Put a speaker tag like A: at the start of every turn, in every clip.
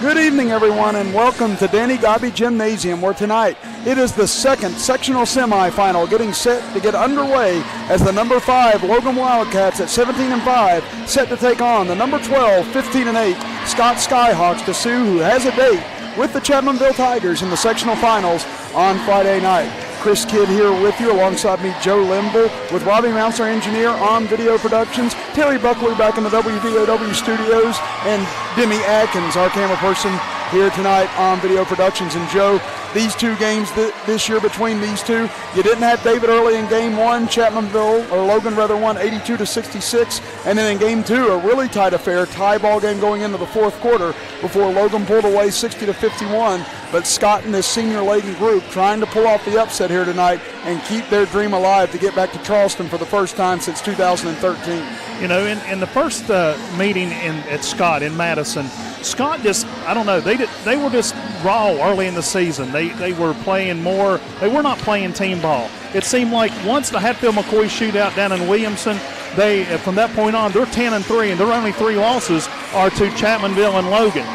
A: Good evening, everyone, and welcome to Danny Gobby Gymnasium, where tonight it is the second sectional semifinal getting set to get underway as the number 5 Logan Wildcats at 17-5 set to take on the number 12, 15-8 Scott Skyhawks to Sioux, who has a date with the Chapmanville Tigers in the sectional finals on Friday night. Chris Kidd here with you, alongside me, Joe Limble, with Robbie Mounts, our engineer, on video productions, Terry Buckley back in the WVOW studios, and Demi Atkins, our camera person, here tonight on video productions. And Joe, these two games this year between these two, you didn't have David early in game one. Chapmanville, or Logan rather, won 82-66, and then in game two, a really tight affair, tie ball game going into the fourth quarter before Logan pulled away 60-51. But Scott and this senior-laden group trying to pull off the upset here tonight and keep their dream alive to get back to Charleston for the first time since 2013.
B: You know, in the first meeting at Scott in Madison, Scott just, I don't know, they were just raw early in the season. They were playing more, they were not playing team ball. It seemed like once the Hatfield-McCoy shootout down in Williamson, from that point on, they're 10-3, and their only 3 losses are to Chapmanville and Logan.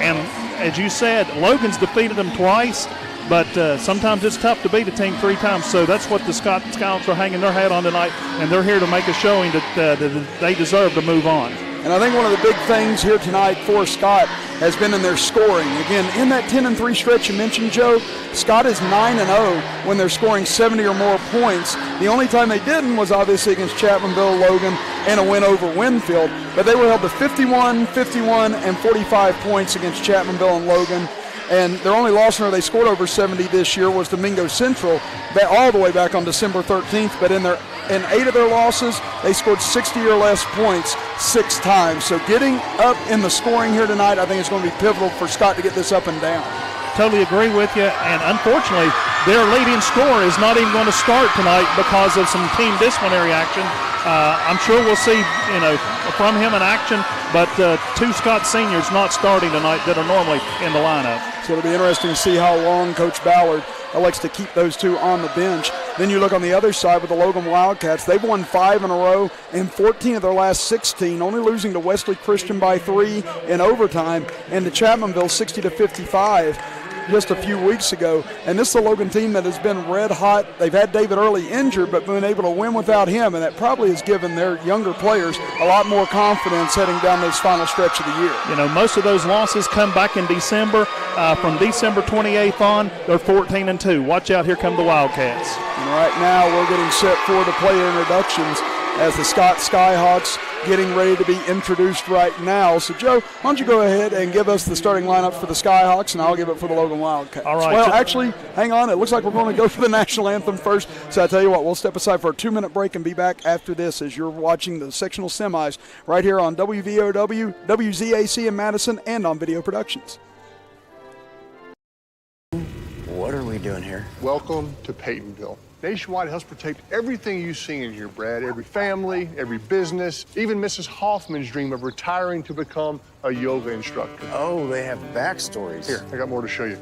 B: And as you said, Logan's defeated them twice, but sometimes it's tough to beat a team 3 times. So that's what the Scots are hanging their hat on tonight, and they're here to make a showing that they deserve to move on.
A: And I think one of the big things here tonight for Scott has been in their scoring. Again, in that 10-3 stretch you mentioned, Joe, Scott is 9-0 when they're scoring 70 or more points. The only time they didn't was obviously against Chapmanville, Logan, and a win over Winfield. But they were held to 51, 51, and 45 points against Chapmanville and Logan. And their only loss where they scored over 70 this year was Domingo Central, all the way back on December 13th. But in 8 of their losses, they scored 60 or less points 6 times. So getting up in the scoring here tonight, I think it's going to be pivotal for Scott to get this up and down.
B: Totally agree with you. And unfortunately, their leading scorer is not even going to start tonight because of some team disciplinary action. I'm sure we'll see, from him in action, but 2 Scott seniors not starting tonight that are normally in the lineup.
A: So it'll be interesting to see how long Coach Ballard elects to keep those 2 on the bench. Then you look on the other side with the Logan Wildcats. They've won 5 in a row in 14 of their last 16, only losing to Wesley Christian by 3 in overtime and to Chapmanville 60-55 just a few weeks ago. And this is a Logan team that has been red hot. They've had David Early injured, but been able to win without him, and that probably has given their younger players a lot more confidence heading down this final stretch of the year.
B: You know, most of those losses come back in December. From December 28th on, they're 14-2. Watch out, here come the Wildcats.
A: And right now we're getting set for the player introductions as the Scott Skyhawks getting ready to be introduced right now. So, Joe, why don't you go ahead and give us the starting lineup for the Skyhawks, and I'll give it for the Logan Wildcats.
B: All right.
A: Well, actually, hang on. It looks like we're going to go for the national anthem first. So I tell you what, we'll step aside for a 2-minute break and be back after this as you're watching the sectional semis right here on WVOW, WZAC in Madison, and on Video Productions.
C: What are we doing here?
D: Welcome to Peytonville. Nationwide helps protect everything you see in here, Brad. Every family, every business, even Mrs. Hoffman's dream of retiring to become a yoga instructor.
C: Oh, they have backstories.
D: Here, I got more to show you.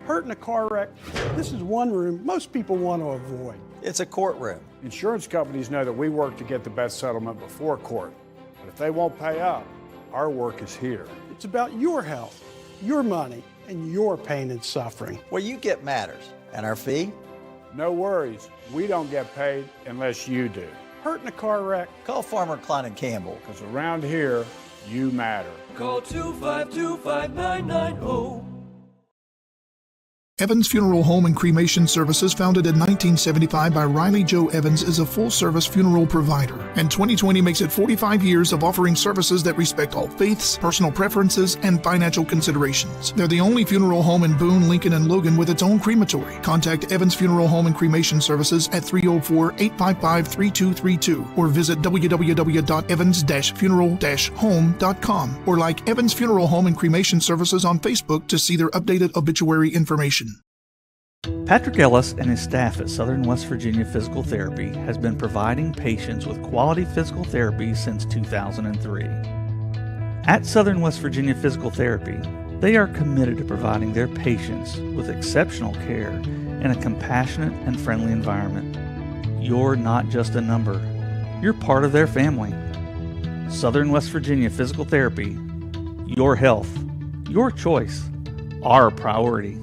E: Hurt in a car wreck, this is one room most people want to avoid.
C: It's a courtroom.
F: Insurance companies know that we work to get the best settlement before court. But if they won't pay up, our work is here.
E: It's about your health, your money, and your pain and suffering.
C: What you get matters. And our fee?
F: No worries. We don't get paid unless you do.
E: Hurt in a car wreck?
C: Call Farmer Klein and Campbell.
F: Because around here, you matter.
G: Call 252-5990.
H: Evans Funeral Home and Cremation Services, founded in 1975 by Riley Joe Evans, is a full-service funeral provider. And 2020 makes it 45 years of offering services that respect all faiths, personal preferences, and financial considerations. They're the only funeral home in Boone, Lincoln, and Logan with its own crematory. Contact Evans Funeral Home and Cremation Services at 304-855-3232 or visit www.evans-funeral-home.com or like Evans Funeral Home and Cremation Services on Facebook to see their updated obituary information.
I: Patrick Ellis and his staff at Southern West Virginia Physical Therapy has been providing patients with quality physical therapy since 2003. At Southern West Virginia Physical Therapy, They are committed to providing their patients with exceptional care in a compassionate and friendly environment. You're not just a number. You're part of their family. Southern West Virginia Physical Therapy. Your health. Your choice. Our priority.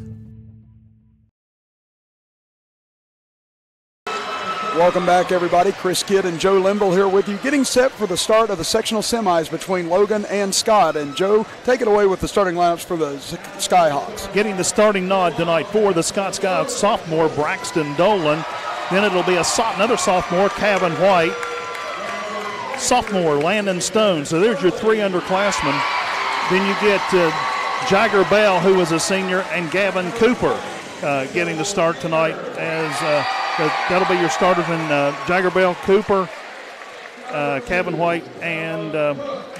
A: Welcome back, everybody. Chris Kidd and Joe Linville here with you, getting set for the start of the sectional semis between Logan and Scott. And Joe, take it away with the starting lineups for the Skyhawks.
B: Getting the starting nod tonight for the Scott Skyhawks, sophomore Braxton Dolan. Then it'll be another sophomore, Kevin White. Sophomore, Landon Stone. So there's your three underclassmen. Then you get Jagger Bell, who was a senior, and Gavin Cooper getting the start tonight as that'll be your starters in Jagger Bell, Cooper, Kevin White, and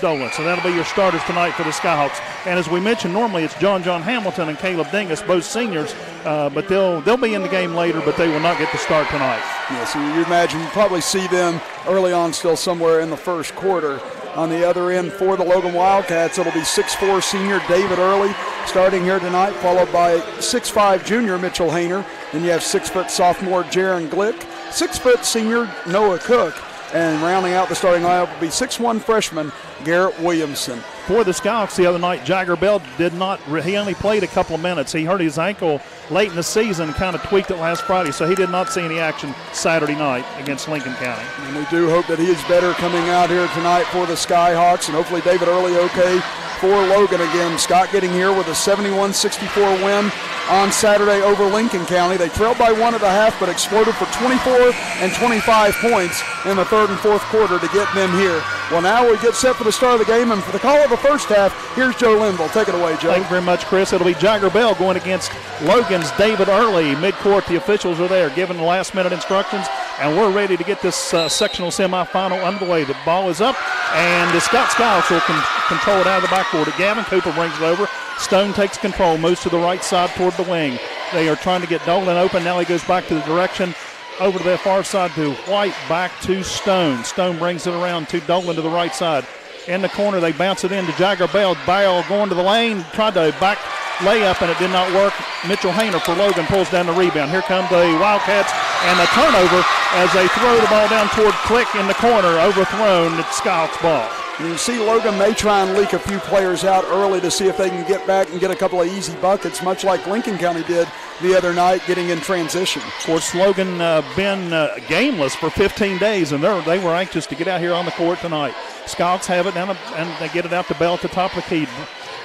B: Dolan. So that'll be your starters tonight for the Skyhawks. And as we mentioned, normally it's John Hamilton and Caleb Dingus, both seniors, but they'll be in the game later, but they will not get the start tonight.
A: Yeah, so you imagine you probably see them early on still somewhere in the first quarter. On the other end for the Logan Wildcats, it'll be 6'4" senior David Early starting here tonight, followed by 6'5" junior Mitchell Hayner. Then you have 6' sophomore Jaron Glick, 6' senior Noah Cook, and rounding out the starting lineup will be 6'1" freshman Garrett Williamson.
B: For the Skyhawks the other night, Jagger Bell he only played a couple of minutes. He hurt his ankle late in the season, kind of tweaked it last Friday, so he did not see any action Saturday night against Lincoln County.
A: And we do hope that he is better coming out here tonight for the Skyhawks, and hopefully David Early okay for Logan again. Scott getting here with a 71-64 win on Saturday over Lincoln County. They trailed by 1 at the half, but exploded for 24 and 25 points in the third and fourth quarter to get them here. Well, now we get set for the start of the game, and for the call of the first half, here's Joe Linville. Take it away, Joe.
B: Thank you very much, Chris. It'll be Jagger Bell going against Logan's David Early. Midcourt, the officials are there giving the last-minute instructions, and we're ready to get this sectional semifinal underway. The ball is up, and the Scott Skyhawks will control it out of the backcourt. Gavin Cooper brings it over. Stone takes control, moves to the right side toward the wing. They are trying to get Dolan open. Now he goes back to the direction over to the far side to White, back to Stone. Stone brings it around to Dolan to the right side. In the corner, they bounce it into Jagger Bell. Bell going to the lane, tried to back layup, and it did not work. Mitchell Hayner for Logan pulls down the rebound. Here come the Wildcats, and the turnover as they throw the ball down toward Click in the corner, overthrown. It's Skyhawks ball.
A: You see Logan may try and leak a few players out early to see if they can get back and get a couple of easy buckets, much like Lincoln County did the other night, getting in transition.
B: Of course, Logan been gameless for 15 days, and they were anxious to get out here on the court tonight. Skyhawks have it down, and they get it out to Bell at the top of the key.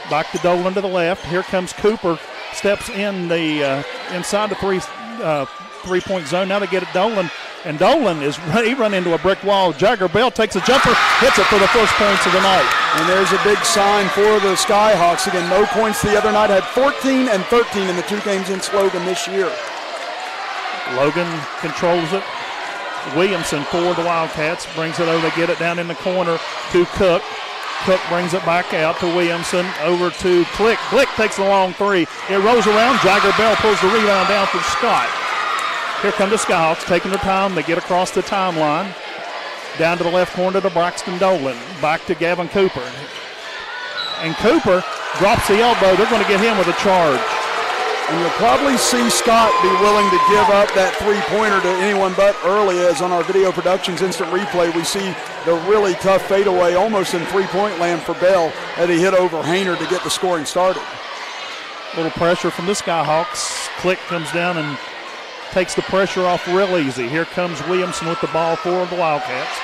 B: Back to Dolan to the left. Here comes Cooper, steps in the inside the three-point zone. Now they get it Dolan. And Dolan he run into a brick wall. Jagger Bell takes a jumper, hits it for the first points of the night.
A: And there's a big sign for the Skyhawks. Again, no points the other night. Had 14 and 13 in the two games in Logan this year.
B: Logan controls it. Williamson for the Wildcats brings it over. They get it down in the corner to Cook. Cook brings it back out to Williamson, over to Click. Click takes a long three. It rolls around. Jagger Bell pulls the rebound down for Scott. Here come the Skyhawks, taking their time. They get across the timeline. Down to the left corner to Braxton Dolan. Back to Gavin Cooper. And Cooper drops the elbow. They're going to get him with a charge.
A: And you'll probably see Scott be willing to give up that three-pointer to anyone but Early, as on our video productions instant replay, we see the really tough fadeaway almost in three-point land for Bell that he hit over Hayner to get the scoring started.
B: A little pressure from the Skyhawks. Click comes down and takes the pressure off real easy. Here comes Williamson with the ball for the Wildcats.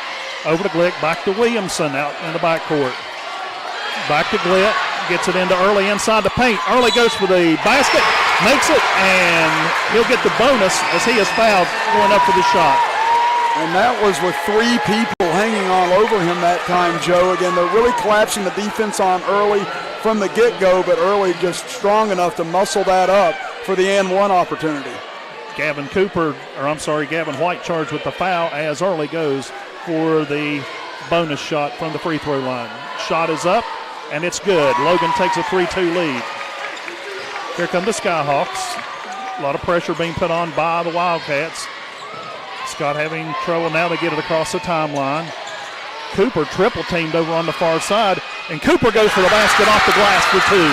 B: Over to Glick, back to Williamson out in the backcourt. Back to Glick, gets it into Early inside the paint. Early goes for the basket, makes it, and he'll get the bonus as he is fouled going up for the shot.
A: And that was with three people hanging all over him that time, Joe. Again, they're really collapsing the defense on Early from the get-go, but Early just strong enough to muscle that up for the and one opportunity.
B: Gavin White charged with the foul as Early goes for the bonus shot from the free throw line. Shot is up, and it's good. Logan takes a 3-2 lead. Here come the Skyhawks. A lot of pressure being put on by the Wildcats. Scott having trouble now to get it across the timeline. Cooper triple teamed over on the far side, and Cooper goes for the basket off the glass for two.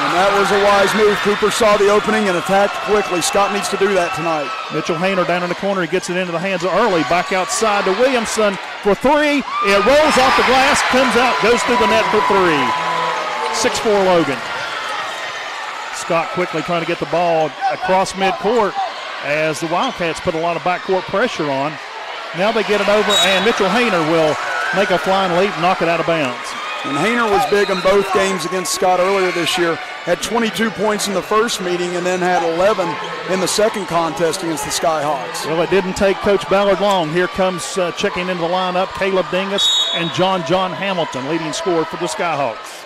A: And that was a wise move. Cooper saw the opening and attacked quickly. Scott needs to do that tonight.
B: Mitchell Hayner down in the corner. He gets it into the hands of Early. Back outside to Williamson for three. It rolls off the glass, comes out, goes through the net for three. 6-4 Logan. Scott quickly trying to get the ball across midcourt as the Wildcats put a lot of backcourt pressure on. Now they get it over, and Mitchell Hayner will make a flying leap and knock it out of bounds.
A: And Hayner was big in both games against Scott earlier this year. Had 22 points in the first meeting and then had 11 in the second contest against the Skyhawks.
B: Well, it didn't take Coach Ballard long. Here comes checking into the lineup, Caleb Dingus and John Hamilton, leading scorer for the Skyhawks.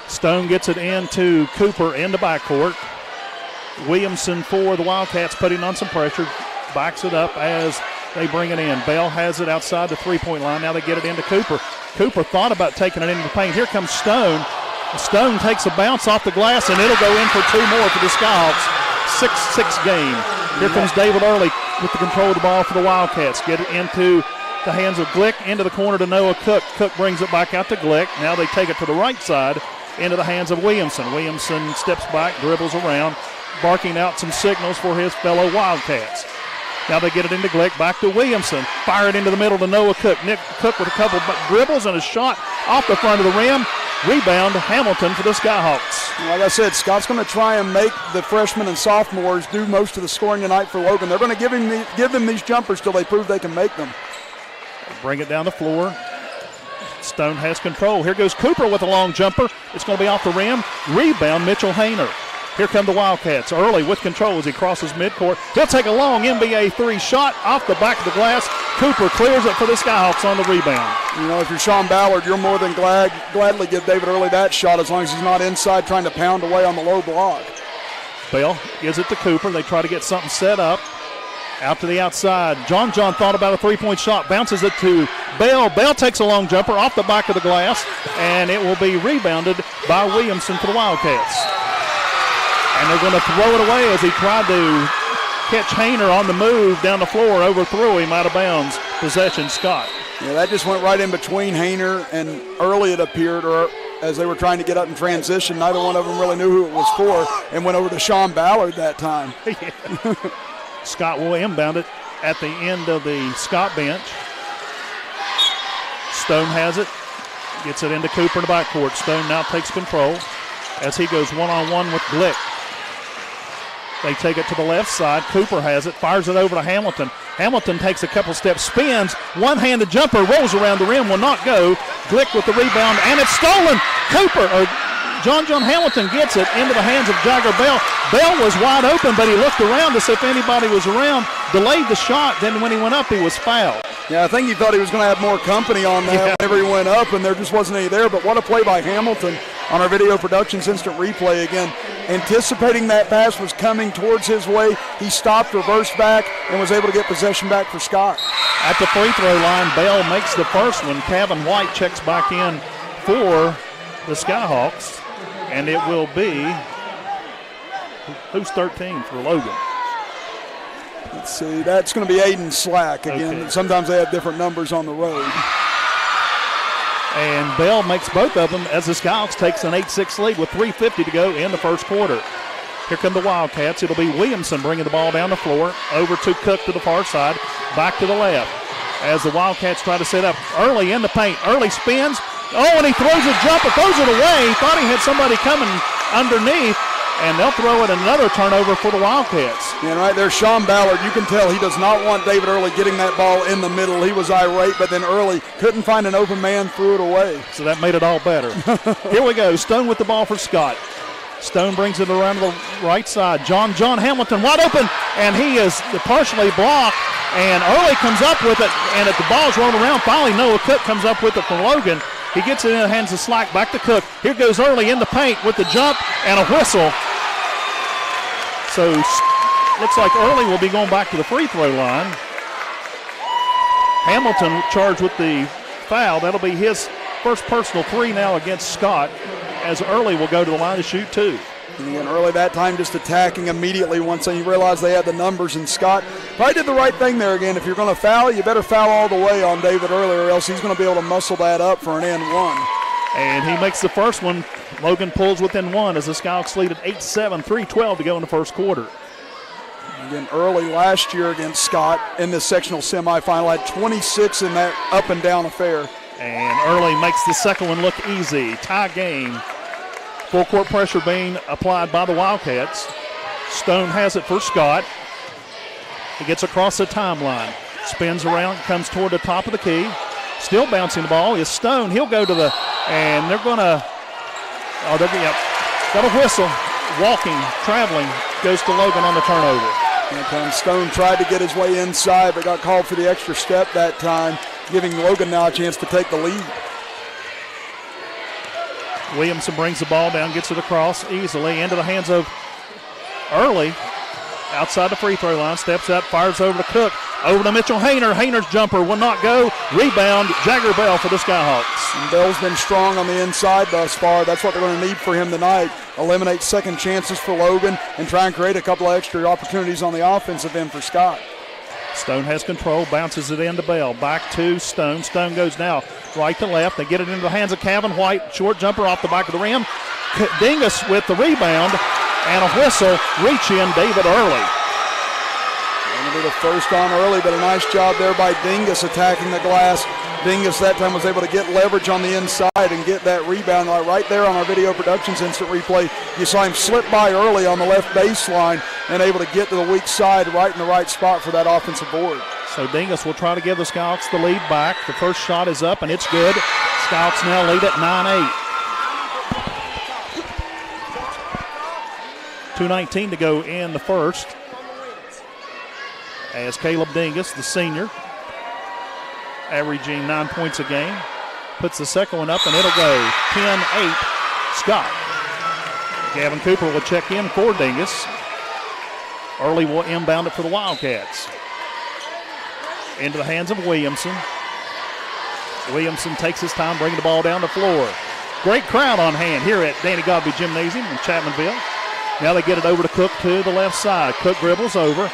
B: Stone gets it into Cooper in the backcourt. Williamson for the Wildcats putting on some pressure. Backs it up as they bring it in. Bell has it outside the three-point line. Now they get it into Cooper. Cooper thought about taking it into the paint. Here comes Stone. Stone takes a bounce off the glass, and it'll go in for two more for the Skyhawks. 6-6 game. Here comes David Early with the control of the ball for the Wildcats. Get it into the hands of Glick, into the corner to Noah Cook. Cook brings it back out to Glick. Now they take it to the right side, into the hands of Williamson. Williamson steps back, dribbles around, barking out some signals for his fellow Wildcats. Now they get it into Glick, back to Williamson. Fire it into the middle to Noah Cook. Nick Cook with a couple of dribbles and a shot off the front of the rim. Rebound Hamilton for the Skyhawks.
A: Like I said, Scott's going to try and make the freshmen and sophomores do most of the scoring tonight for Logan. They're going to give them these jumpers till they prove they can make them.
B: Bring it down the floor. Stone has control. Here goes Cooper with a long jumper. It's going to be off the rim. Rebound Mitchell Hayner. Here come the Wildcats. Early with control as he crosses midcourt. He'll take a long NBA three shot off the back of the glass. Cooper clears it for the Skyhawks on the rebound.
A: You know, if you're Sean Ballard, you're more than gladly give David Early that shot as long as he's not inside trying to pound away on the low block.
B: Bell gives it to Cooper. They try to get something set up. Out to the outside. John thought about a three-point shot. Bounces it to Bell. Bell takes a long jumper off the back of the glass, and it will be rebounded by Williamson for the Wildcats. And they're going to throw it away as he tried to catch Hayner on the move down the floor, overthrew him out of bounds. Possession, Scott.
A: Yeah, that just went right in between Hayner and Early, it appeared, or as they were trying to get up in transition. Neither one of them really knew who it was for and went over to Sean Ballard that time.
B: Scott will inbound it at the end of the Scott bench. Stone has it. Gets it into Cooper in the backcourt. Stone now takes control as he goes one-on-one with Glick. They take it to the left side. Cooper has it, fires it over to Hamilton. Hamilton takes a couple steps, spins, one-handed jumper, rolls around the rim, will not go. Glick with the rebound, and it's stolen. John Hamilton gets it into the hands of Jagger Bell. Bell was wide open, but he looked around to see if anybody was around, delayed the shot, then when he went up, he was fouled.
A: Yeah, I think he thought he was going to have more company on that whenever he went up, and there just wasn't any there. But what a play by Hamilton on our video productions instant replay again. Anticipating that pass was coming towards his way, he stopped, reversed back, and was able to get possession back for Scott.
B: At the free throw line, Bell makes the first one. Kevin White checks back in for the Skyhawks, and it will be, who's 13 for Logan?
A: Let's see, that's going to be Aiden Slack again. Okay. Sometimes they have different numbers on the road.
B: And Bell makes both of them as the Skyhawks takes an 8-6 lead with 3:50 to go in the first quarter. Here come the Wildcats. It'll be Williamson bringing the ball down the floor, over to Cook to the far side, back to the left. As the Wildcats try to set up Early in the paint. Early spins. Oh, and he throws a jumper, throws it away. He thought he had somebody coming underneath, and they'll throw it another turnover for the Wildcats.
A: And right there, Sean Ballard, you can tell he does not want David Early getting that ball in the middle. He was irate, but then Early couldn't find an open man, threw it away.
B: So that made it all better. Here we go, Stone with the ball for Scott. Stone brings it around to the right side. John Hamilton wide open, and he is partially blocked, and Early comes up with it, and at the ball's rolling around, finally Noah Cook comes up with it from Logan. He gets it in the hands of Slack, back to Cook. Here goes Early in the paint with the jump and a whistle. So looks like Early will be going back to the free throw line. Hamilton charged with the foul. That'll be his first personal three now against Scott, as Early will go to the line to shoot two.
A: And again, Early that time just attacking immediately once they realized they had the numbers, and Scott probably did the right thing there again. If you're going to foul, you better foul all the way on David Early, or else he's going to be able to muscle that up for an and one.
B: And he makes the first one. Logan pulls within one as the Skyhawks lead at 8-7, 3:12 to go in the first quarter.
A: Again, early last year against Scott in the sectional semifinal, had 26 in that up and down affair.
B: And Early makes the second one look easy. Tie game. Full court pressure being applied by the Wildcats. Stone has it for Scott. He gets across the timeline. Spins around, comes toward the top of the key. Still bouncing the ball is Stone. He'll go to the, and they're going to, got a whistle. Walking, traveling, goes to Logan on the turnover.
A: That time Stone tried to get his way inside, but got called for the extra step that time, giving Logan now a chance to take the lead.
B: Williamson brings the ball down, gets it across easily into the hands of Early. Outside the free throw line, steps up, fires over to Cook, over to Mitchell Hayner. Hayner's jumper will not go. Rebound, Jagger Bell for the Skyhawks.
A: And Bell's been strong on the inside thus far. That's what they're going to need for him tonight. Eliminate second chances for Logan and try and create a couple of extra opportunities on the offensive end for Scott.
B: Stone has control, bounces it into Bell. Back to Stone. Stone goes now right to left. They get it into the hands of Kevin White. Short jumper off the back of the rim. Dingus with the rebound. And a whistle, reach in David Early.
A: Going to be the first on Early, but a nice job there by Dingus attacking the glass. Dingus that time was able to get leverage on the inside and get that rebound right there on our video productions instant replay. You saw him slip by Early on the left baseline and able to get to the weak side right in the right spot for that offensive board.
B: So Dingus will try to give the Skyhawks the lead back. The first shot is up and it's good. Skyhawks now lead at 9-8. 2:19 to go in the first. As Caleb Dingus, the senior, averaging 9 points a game, puts the second one up and it'll go 10-8 Scott. Gavin Cooper will check in for Dingus. Early will inbound it for the Wildcats. Into the hands of Williamson. Williamson takes his time bringing the ball down the floor. Great crowd on hand here at Danny Godby Gymnasium in Chapmanville. Now they get it over to Cook to the left side. Cook dribbles over,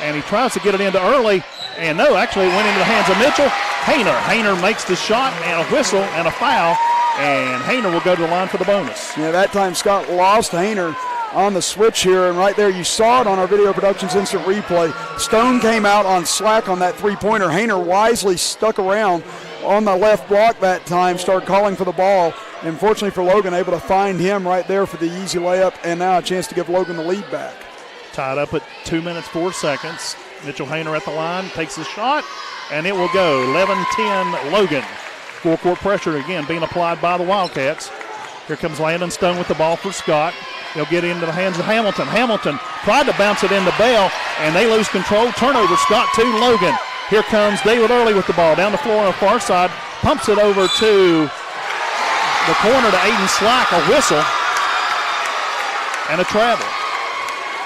B: and he tries to get it into Early. And no, actually it went into the hands of Mitchell. Hayner makes the shot, and a whistle and a foul, and Hayner will go to the line for the bonus.
A: Yeah, that time Scott lost Hayner on the switch here, and right there you saw it on our video productions instant replay. Stone came out on slack on that three-pointer. Hayner wisely stuck around on the left block that time, started calling for the ball. And fortunately for Logan, able to find him right there for the easy layup, and now a chance to give Logan the lead back.
B: Tied up at 2 minutes, 4 seconds. Mitchell Hayner at the line, takes the shot, and it will go. 11-10 Logan. Full court pressure again being applied by the Wildcats. Here comes Landon Stone with the ball for Scott. He'll get it into the hands of Hamilton. Hamilton tried to bounce it into Bell, and they lose control. Turnover, Scott to Logan. Here comes David Early with the ball down the floor on the far side. Pumps it over to the corner to Aiden Slack, a whistle, and a travel.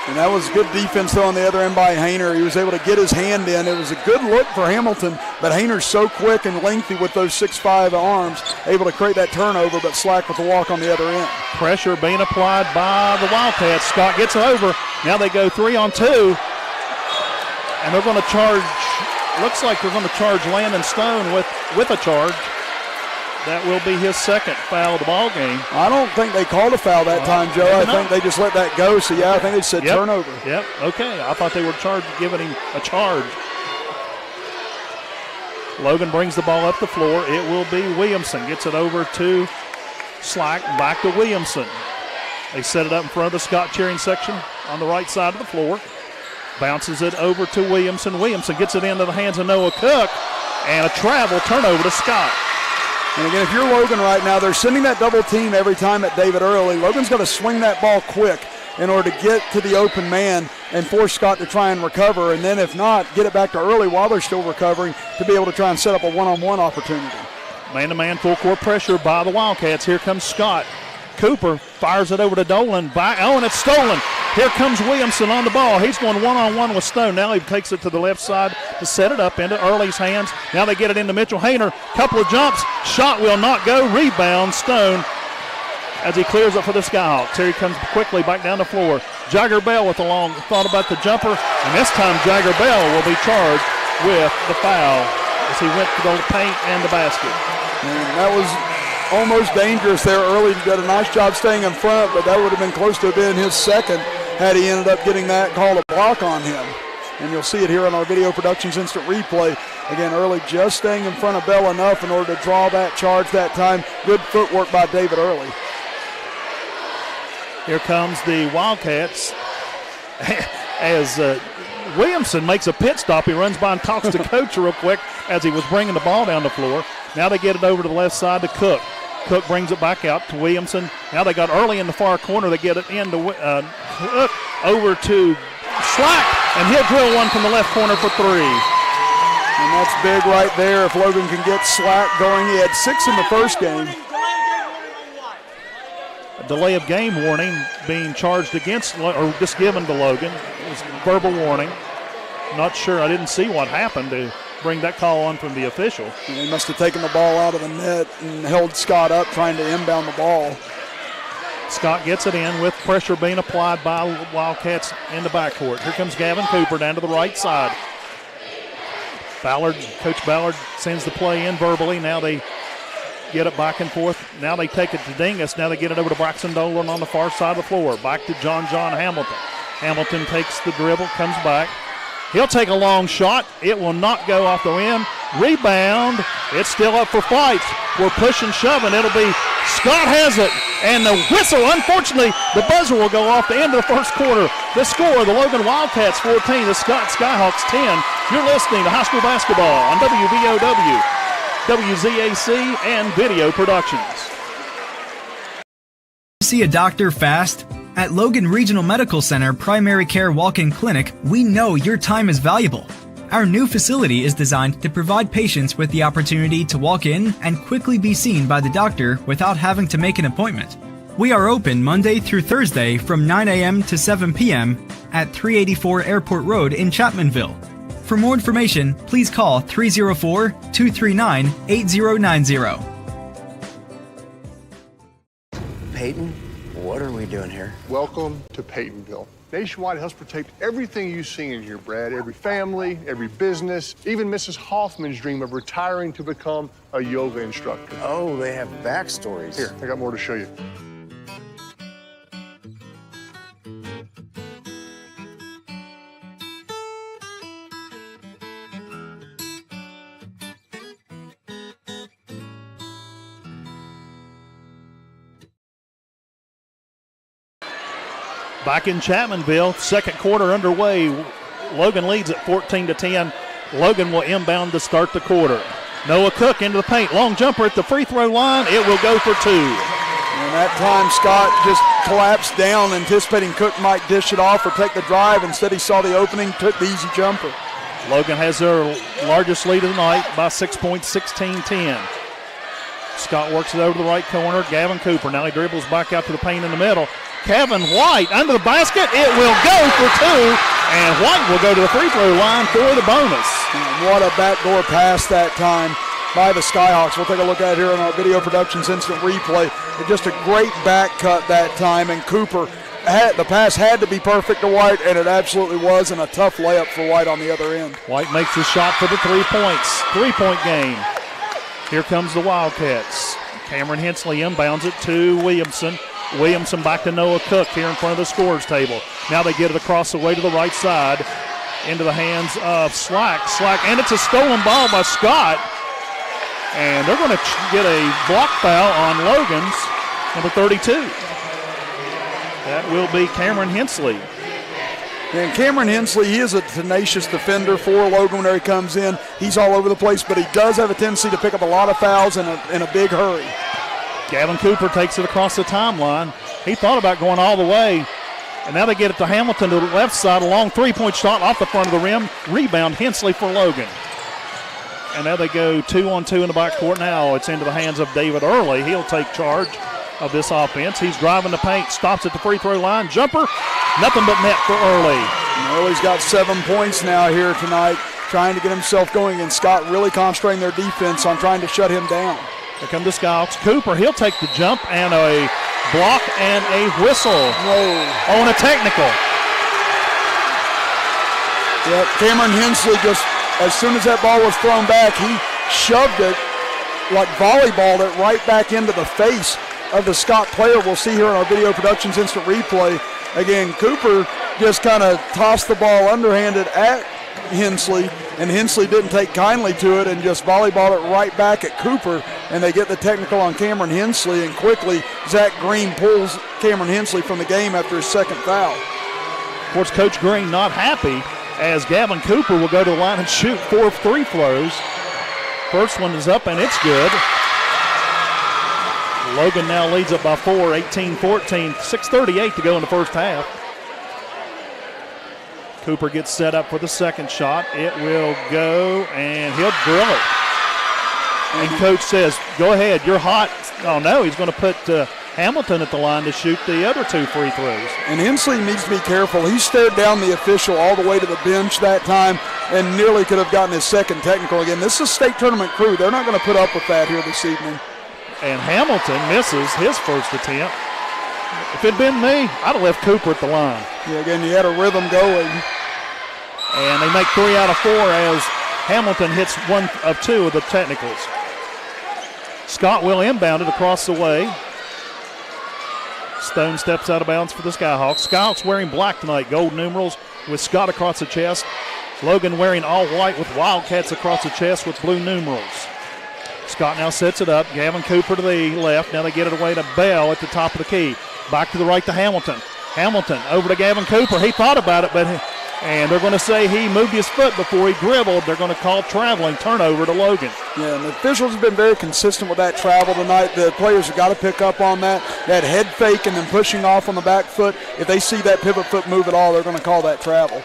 A: And that was good defense, though, on the other end by Hayner. He was able to get his hand in. It was a good look for Hamilton, but Hayner's so quick and lengthy with those 6'5" arms, able to create that turnover, but Slack with the walk on the other end.
B: Pressure being applied by the Wildcats. Scott gets it over. Now they go 3-on-2, and they're going to charge, looks like they're going to charge Landon Stone with a charge. That will be his second foul of the ball game.
A: I don't think they called a foul that time, Joe. I think they just let that go. So, yeah, I think they said turnover.
B: Yep, okay. I thought they were giving him a charge. Logan brings the ball up the floor. It will be Williamson. Gets it over to Slack, back to Williamson. They set it up in front of the Scott cheering section on the right side of the floor. Bounces it over to Williamson. Williamson gets it into the hands of Noah Cook. And a travel turnover to Scott.
A: And again, if you're Logan right now, they're sending that double team every time at David Early. Logan's got to swing that ball quick in order to get to the open man and force Scott to try and recover. And then if not, get it back to Early while they're still recovering to be able to try and set up a one-on-one opportunity.
B: Man-to-man full court pressure by the Wildcats. Here comes Scott. Cooper fires it over to Dolan. And it's stolen. Here comes Williamson on the ball. He's going one-on-one with Stone. Now he takes it to the left side to set it up into Early's hands. Now they get it into Mitchell Hayner. Couple of jumps. Shot will not go. Rebound Stone as he clears it for the Skyhawks. Here he comes quickly back down the floor. Jagger Bell with the long thought about the jumper. And this time Jagger Bell will be charged with the foul as he went to the paint and the basket.
A: And that was almost dangerous there early. He did a nice job staying in front, but that would have been close to being his second had he ended up getting that call a block on him. And you'll see it here on our Video Productions Instant Replay. Again, Early just staying in front of Bell enough in order to draw that charge that time. Good footwork by David Early.
B: Here comes the Wildcats as Williamson makes a pit stop. He runs by and talks to Coach real quick as he was bringing the ball down the floor. Now they get it over to the left side to Cook. Cook brings it back out to Williamson. Now they got Early in the far corner. They get it into Cook over to Slack, and he'll drill one from the left corner for three.
A: And that's big right there if Logan can get Slack going. He had 6 in the first game.
B: A delay of game warning being charged against, or just given to Logan. It was verbal warning. Not sure. I didn't see what happened to bring that call on from the official.
A: And he must have taken the ball out of the net and held Scott up trying to inbound the ball.
B: Scott gets it in with pressure being applied by Wildcats in the backcourt. Here comes Gavin Cooper down to the right side. Coach Ballard sends the play in verbally. Now they get it back and forth. Now they take it to Dingus. Now they get it over to Braxton Dolan on the far side of the floor. Back to John Hamilton. Hamilton takes the dribble, comes back. He'll take a long shot. It will not go off the rim. Rebound. It's still up for fight. We're pushing, shoving. It'll be Scott has it. And the whistle, unfortunately, the buzzer will go off the end of the first quarter. The score, the Logan Wildcats 14, the Scott Skyhawks 10. You're listening to high school basketball on WVOW, WZAC, and Video Productions.
G: See a doctor fast? At Logan Regional Medical Center Primary Care Walk-In Clinic, we know your time is valuable. Our new facility is designed to provide patients with the opportunity to walk in and quickly be seen by the doctor without having to make an appointment. We are open Monday through Thursday from 9 a.m. to 7 p.m. at 384 Airport Road in Chapmanville. For more information, please call 304-239-8090.
J: Peyton, what are we doing here?
D: Welcome to Peytonville. Nationwide helps protect everything you see in here, Brad. Every family, every business, even Mrs. Hoffman's dream of retiring to become a yoga instructor.
J: Oh, they have backstories.
D: Here, I got more to show you.
B: Back in Chapmanville, second quarter underway. Logan leads at 14-10. Logan will inbound to start the quarter. Noah Cook into the paint. Long jumper at the free throw line. It will go for 2.
A: And that time Scott just collapsed down, anticipating Cook might dish it off or take the drive. Instead, he saw the opening, took the easy jumper.
B: Logan has their largest lead of the night by 6 points, 16-10. Scott works it over to the right corner. Gavin Cooper. Now he dribbles back out to the paint in the middle. Kevin White under the basket. It will go for 2. And White will go to the free throw line for the bonus.
A: And what a backdoor pass that time by the Skyhawks. We'll take a look at it here on our Video Productions Instant Replay. Just a great back cut that time. And Cooper, the pass had to be perfect to White, and it absolutely was, and a tough layup for White on the other end.
B: White makes the shot for the 3 points. 3-point game. Here comes the Wildcats. Cameron Hensley inbounds it to Williamson. Williamson back to Noah Cook here in front of the scorers table. Now they get it across the way to the right side into the hands of Slack, and it's a stolen ball by Scott. And they're going to get a block foul on Logan's number 32. That will be Cameron Hensley.
A: And Cameron Hensley, he is a tenacious defender for Logan whenever he comes in. He's all over the place, but he does have a tendency to pick up a lot of fouls in a big hurry.
B: Gavin Cooper takes it across the timeline. He thought about going all the way. And now they get it to Hamilton to the left side. A long 3-point shot off the front of the rim. Rebound Hensley for Logan. And now they go 2-on-2 in the backcourt. Now it's into the hands of David Early. He'll take charge of this offense. He's driving the paint. Stops at the free throw line. Jumper. Nothing but net for Early.
A: And Early's got 7 points now here tonight, trying to get himself going. And Scott really concentrating their defense on trying to shut him down.
B: Here come the Skyhawks. Cooper, he'll take the jump and a block and a whistle on a technical.
A: Yep, Cameron Hensley just, as soon as that ball was thrown back, he shoved it like volleyballed it right back into the face of the Scott player. We'll see here in our video productions instant replay. Again, Cooper just kind of tossed the ball underhanded at Hensley, and Hensley didn't take kindly to it and just volleyballed it right back at Cooper, and they get the technical on Cameron Hensley, and quickly Zach Green pulls Cameron Hensley from the game after his second foul.
B: Of course, Coach Green not happy as Gavin Cooper will go to the line and shoot 4 free throws. First one is up, and it's good. Logan now leads up by 4, 18-14, 6:38 to go in the first half. Cooper gets set up for the second shot. It will go, and he'll drill it. And Coach says, go ahead, you're hot. Oh, no, he's going to put Hamilton at the line to shoot the other 2 free throws.
A: And Hensley needs to be careful. He stared down the official all the way to the bench that time and nearly could have gotten his second technical again. This is a state tournament crew. They're not going to put up with that here this evening.
B: And Hamilton misses his first attempt. If it'd been me, I'd have left Cooper at the line.
A: Yeah, again, you had a rhythm going.
B: And they make 3 out of 4 as Hamilton hits 1 of 2 of the technicals. Scott will inbound it across the way. Stone steps out of bounds for the Skyhawks. Scott's wearing black tonight, gold numerals with Scott across the chest. Logan wearing all white with Wildcats across the chest with blue numerals. Scott now sets it up. Gavin Cooper to the left. Now they get it away to Bell at the top of the key. Back to the right to Hamilton. Hamilton over to Gavin Cooper. He thought about it, and they're going to say he moved his foot before he dribbled. They're going to call traveling turnover to Logan.
A: Yeah, and the officials have been very consistent with that travel tonight. The players have got to pick up on that head fake and then pushing off on the back foot. If they see that pivot foot move at all, they're going to call that travel.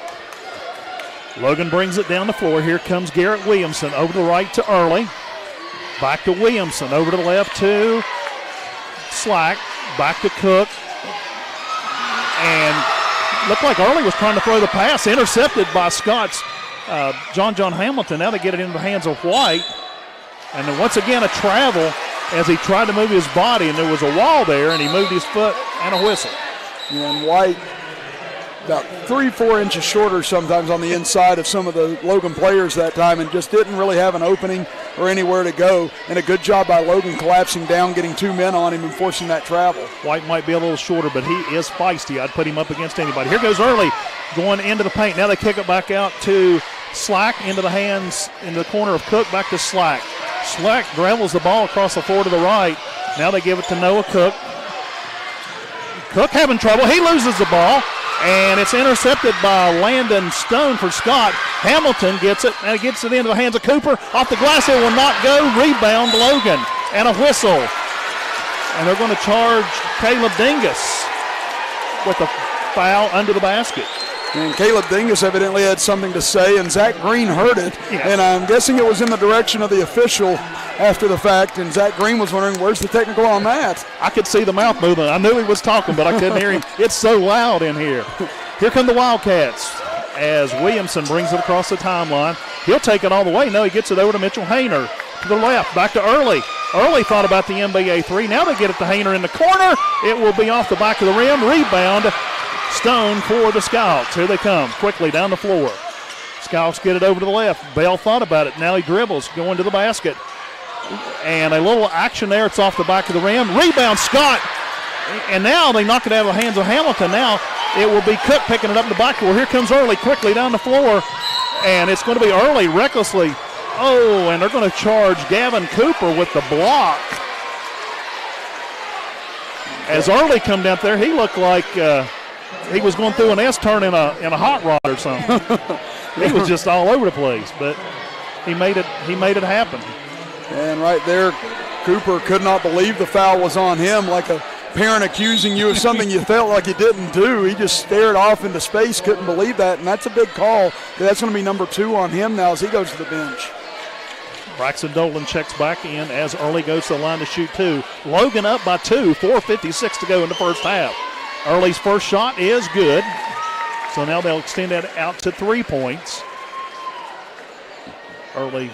B: Logan brings it down the floor. Here comes Garrett Williamson over to the right to Early. Back to Williamson, over to the left to Slack, back to Cook. And looked like Early was trying to throw the pass, intercepted by Scott's John Hamilton. Now they get it into the hands of White. And then once again a travel as he tried to move his body, and there was a wall there, and he moved his foot and a whistle.
A: And White about 3-4 inches shorter sometimes on the inside of some of the Logan players that time, and just didn't really have an opening or anywhere to go. And a good job by Logan collapsing down, getting 2 men on him and forcing that travel.
B: White might be a little shorter, but he is feisty. I'd put him up against anybody. Here goes Early going into the paint. Now they kick it back out to Slack, into the hands, into the corner of Cook, back to Slack. Slack gravels the ball across the floor to the right. Now they give it to Noah Cook. Cook having trouble. He loses the ball. And it's intercepted by Landon Stone for Scott. Hamilton gets it, and it gets it into the hands of Cooper. Off the glass, it will not go. Rebound, Logan, and a whistle. And they're going to charge Caleb Dingus with a foul under the basket.
A: And Caleb Dingus evidently had something to say, and Zach Green heard it. Yeah. And I'm guessing it was in the direction of the official after the fact, and Zach Green was wondering, where's the technical on that?
B: I could see the mouth moving. I knew he was talking, but I couldn't hear him. It's so loud in here. Here come the Wildcats as Williamson brings it across the timeline. He'll take it all the way. No, he gets it over to Mitchell Hayner to the left. Back to Early. Early thought about the NBA 3. Now they get it to Hayner in the corner. It will be off the back of the rim. Rebound, Stone for the Scouts. Here they come quickly down the floor. Scouts get it over to the left. Bell thought about it. Now he dribbles, going to the basket. And a little action there. It's off the back of the rim. Rebound, Scott. And now they knock it out of the hands of Hamilton. Now it will be Cook picking it up in the backcourt. Here comes Early quickly down the floor. And it's going to be Early recklessly. Oh, and they're going to charge Gavin Cooper with the block. As Early come down there, he looked like he was going through an S-turn in a hot rod or something. He was just all over the place, but he made it happen.
A: And right there, Cooper could not believe the foul was on him, like a parent accusing you of something you felt like you didn't do. He just stared off into space, couldn't believe that, and that's a big call. That's going to be number 2 on him now as he goes to the bench.
B: Braxton Dolan checks back in as Early goes to the line to shoot 2. Logan up by 2, 4:56 to go in the first half. Early's first shot is good, so now they'll extend that out to 3 points. Early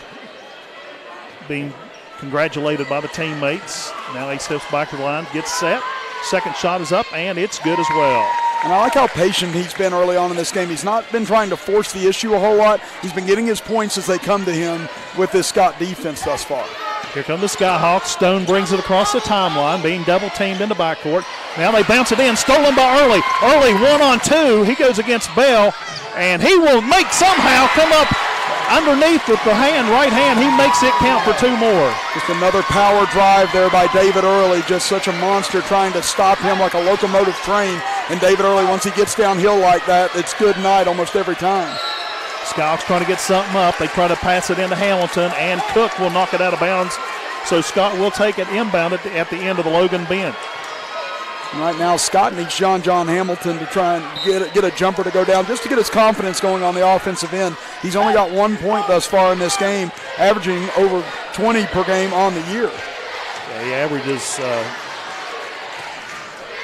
B: being congratulated by the teammates. Now he steps back to the line, gets set. Second shot is up, and it's good as well.
A: And I like how patient he's been early on in this game. He's not been trying to force the issue a whole lot. He's been getting his points as they come to him with this Scott defense thus far.
B: Here come the Skyhawks. Stone brings it across the timeline, being double-teamed in the backcourt. Now they bounce it in, stolen by Early. Early 1-on-2. He goes against Bell, and he will somehow come up underneath with the right hand. He makes it count for 2 more.
A: Just another power drive there by David Early. Just such a monster trying to stop him like a locomotive train. And David Early, once he gets downhill like that, it's good night almost every time.
B: Scott's trying to get something up. They try to pass it into Hamilton, and Cook will knock it out of bounds. So Scott will take it inbound at the end of the Logan bench.
A: Right now, Scott needs John Hamilton to try and get a jumper to go down just to get his confidence going on the offensive end. He's only got 1 point thus far in this game, averaging over 20 per game on the year.
B: Yeah, he averages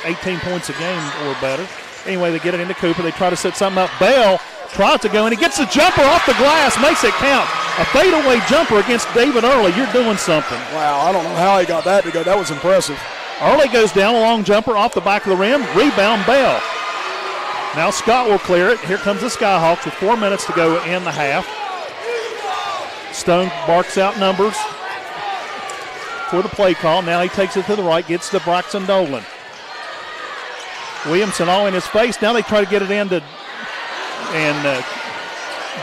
B: 18 points a game or better. Anyway, they get it into Cooper. They try to set something up. Bell tries to go, and he gets the jumper off the glass, makes it count. A fadeaway jumper against David Early. You're doing something.
A: Wow, I don't know how he got that to go. That was impressive.
B: Early goes down, a long jumper off the back of the rim. Rebound, Bell. Now Scott will clear it. Here comes the Skyhawks with 4 minutes to go in the half. Stone barks out numbers for the play call. Now he takes it to the right, gets to Braxton Dolan. Williamson all in his face. Now they try to get it in and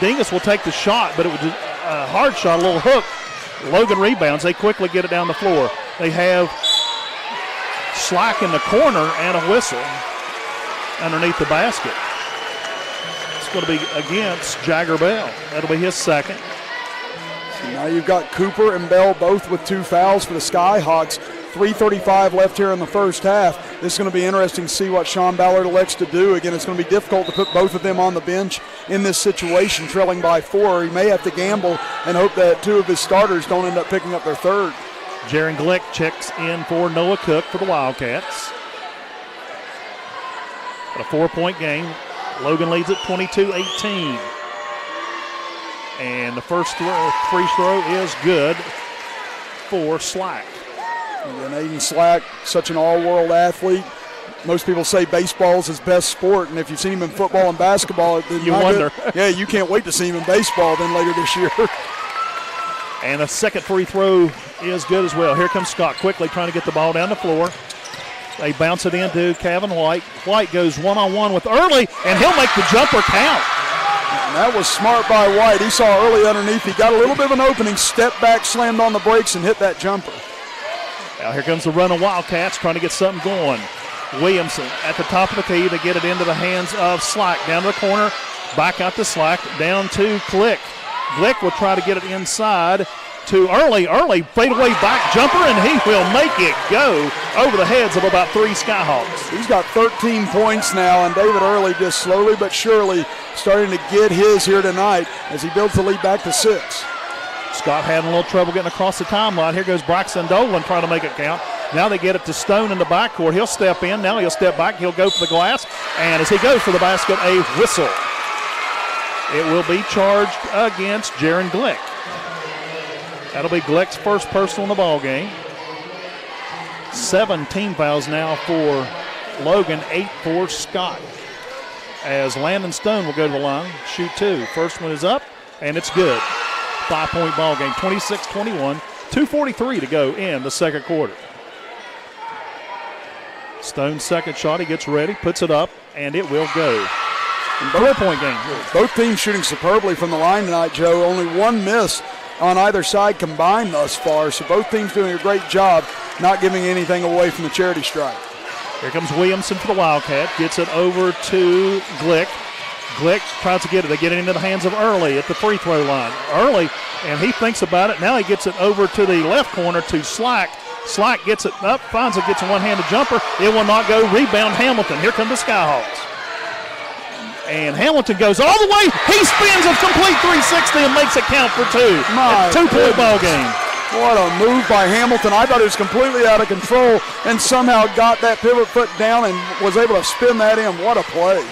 B: Dingus will take the shot, but it was a hard shot, a little hook. Logan rebounds. They quickly get it down the floor. They have Slack in the corner and a whistle underneath the basket. It's going to be against Jagger Bell. That'll be his second.
A: So now you've got Cooper and Bell both with 2 fouls for the Skyhawks. 3:35 left here in the first half. This is going to be interesting to see what Sean Ballard elects to do. Again, it's going to be difficult to put both of them on the bench in this situation, trailing by 4. He may have to gamble and hope that 2 of his starters don't end up picking up their third.
B: Jaron Glick checks in for Noah Cook for the Wildcats. At a 4-point game. Logan leads at 22-18. And the first free throw is good for Slack.
A: And Aiden Slack, such an all-world athlete. Most people say baseball is his best sport, and if you've seen him in football and basketball, then
B: you wonder.
A: Yeah, you can't wait to see him in baseball then later this year.
B: And a second free throw is good as well. Here comes Scott quickly trying to get the ball down the floor. They bounce it into Kevin White. White goes one-on-one with Early, and he'll make the jumper count.
A: And that was smart by White. He saw Early underneath. He got a little bit of an opening, stepped back, slammed on the brakes, and hit that jumper.
B: Now here comes the run of Wildcats trying to get something going. Williamson at the top of the key. They get it into the hands of Slack. Down to the corner, back out to Slack, down to Glick. Glick will try to get it inside to Early. Early fadeaway back jumper, and he will make it go over the heads of about 3 Skyhawks.
A: He's got 13 points now, and David Early just slowly but surely starting to get his here tonight as he builds the lead back to 6.
B: Scott had a little trouble getting across the timeline. Here goes Braxton Dolan trying to make it count. Now they get it to Stone in the backcourt. He'll step in. Now he'll step back. He'll go for the glass. And as he goes for the basket, a whistle. It will be charged against Jaron Glick. That'll be Glick's first personal in the ball game. 17 fouls now for Logan, 8 for Scott. As Landon Stone will go to the line, shoot 2. First one is up, and it's good. 5-point ball game, 26-21, 2:43 to go in the second quarter. Stone's second shot, he gets ready, puts it up, and it will go. 4-point game.
A: Both teams shooting superbly from the line tonight, Joe. Only 1 miss on either side combined thus far, so both teams doing a great job not giving anything away from the charity stripe.
B: Here comes Williamson for the Wildcat, gets it over to Glick. Glick tries to get it. They get it into the hands of Early at the free throw line. Early, and he thinks about it. Now he gets it over to the left corner to Slack. Slack gets it up, finds it, gets a one-handed jumper. It will not go. Rebound Hamilton. Here come the Skyhawks. And Hamilton goes all the way. He spins a complete 360 and makes it count for 2. It's a 2-point ball game.
A: What a move by Hamilton. I thought it was completely out of control and somehow got that pivot foot down and was able to spin that in. What a play.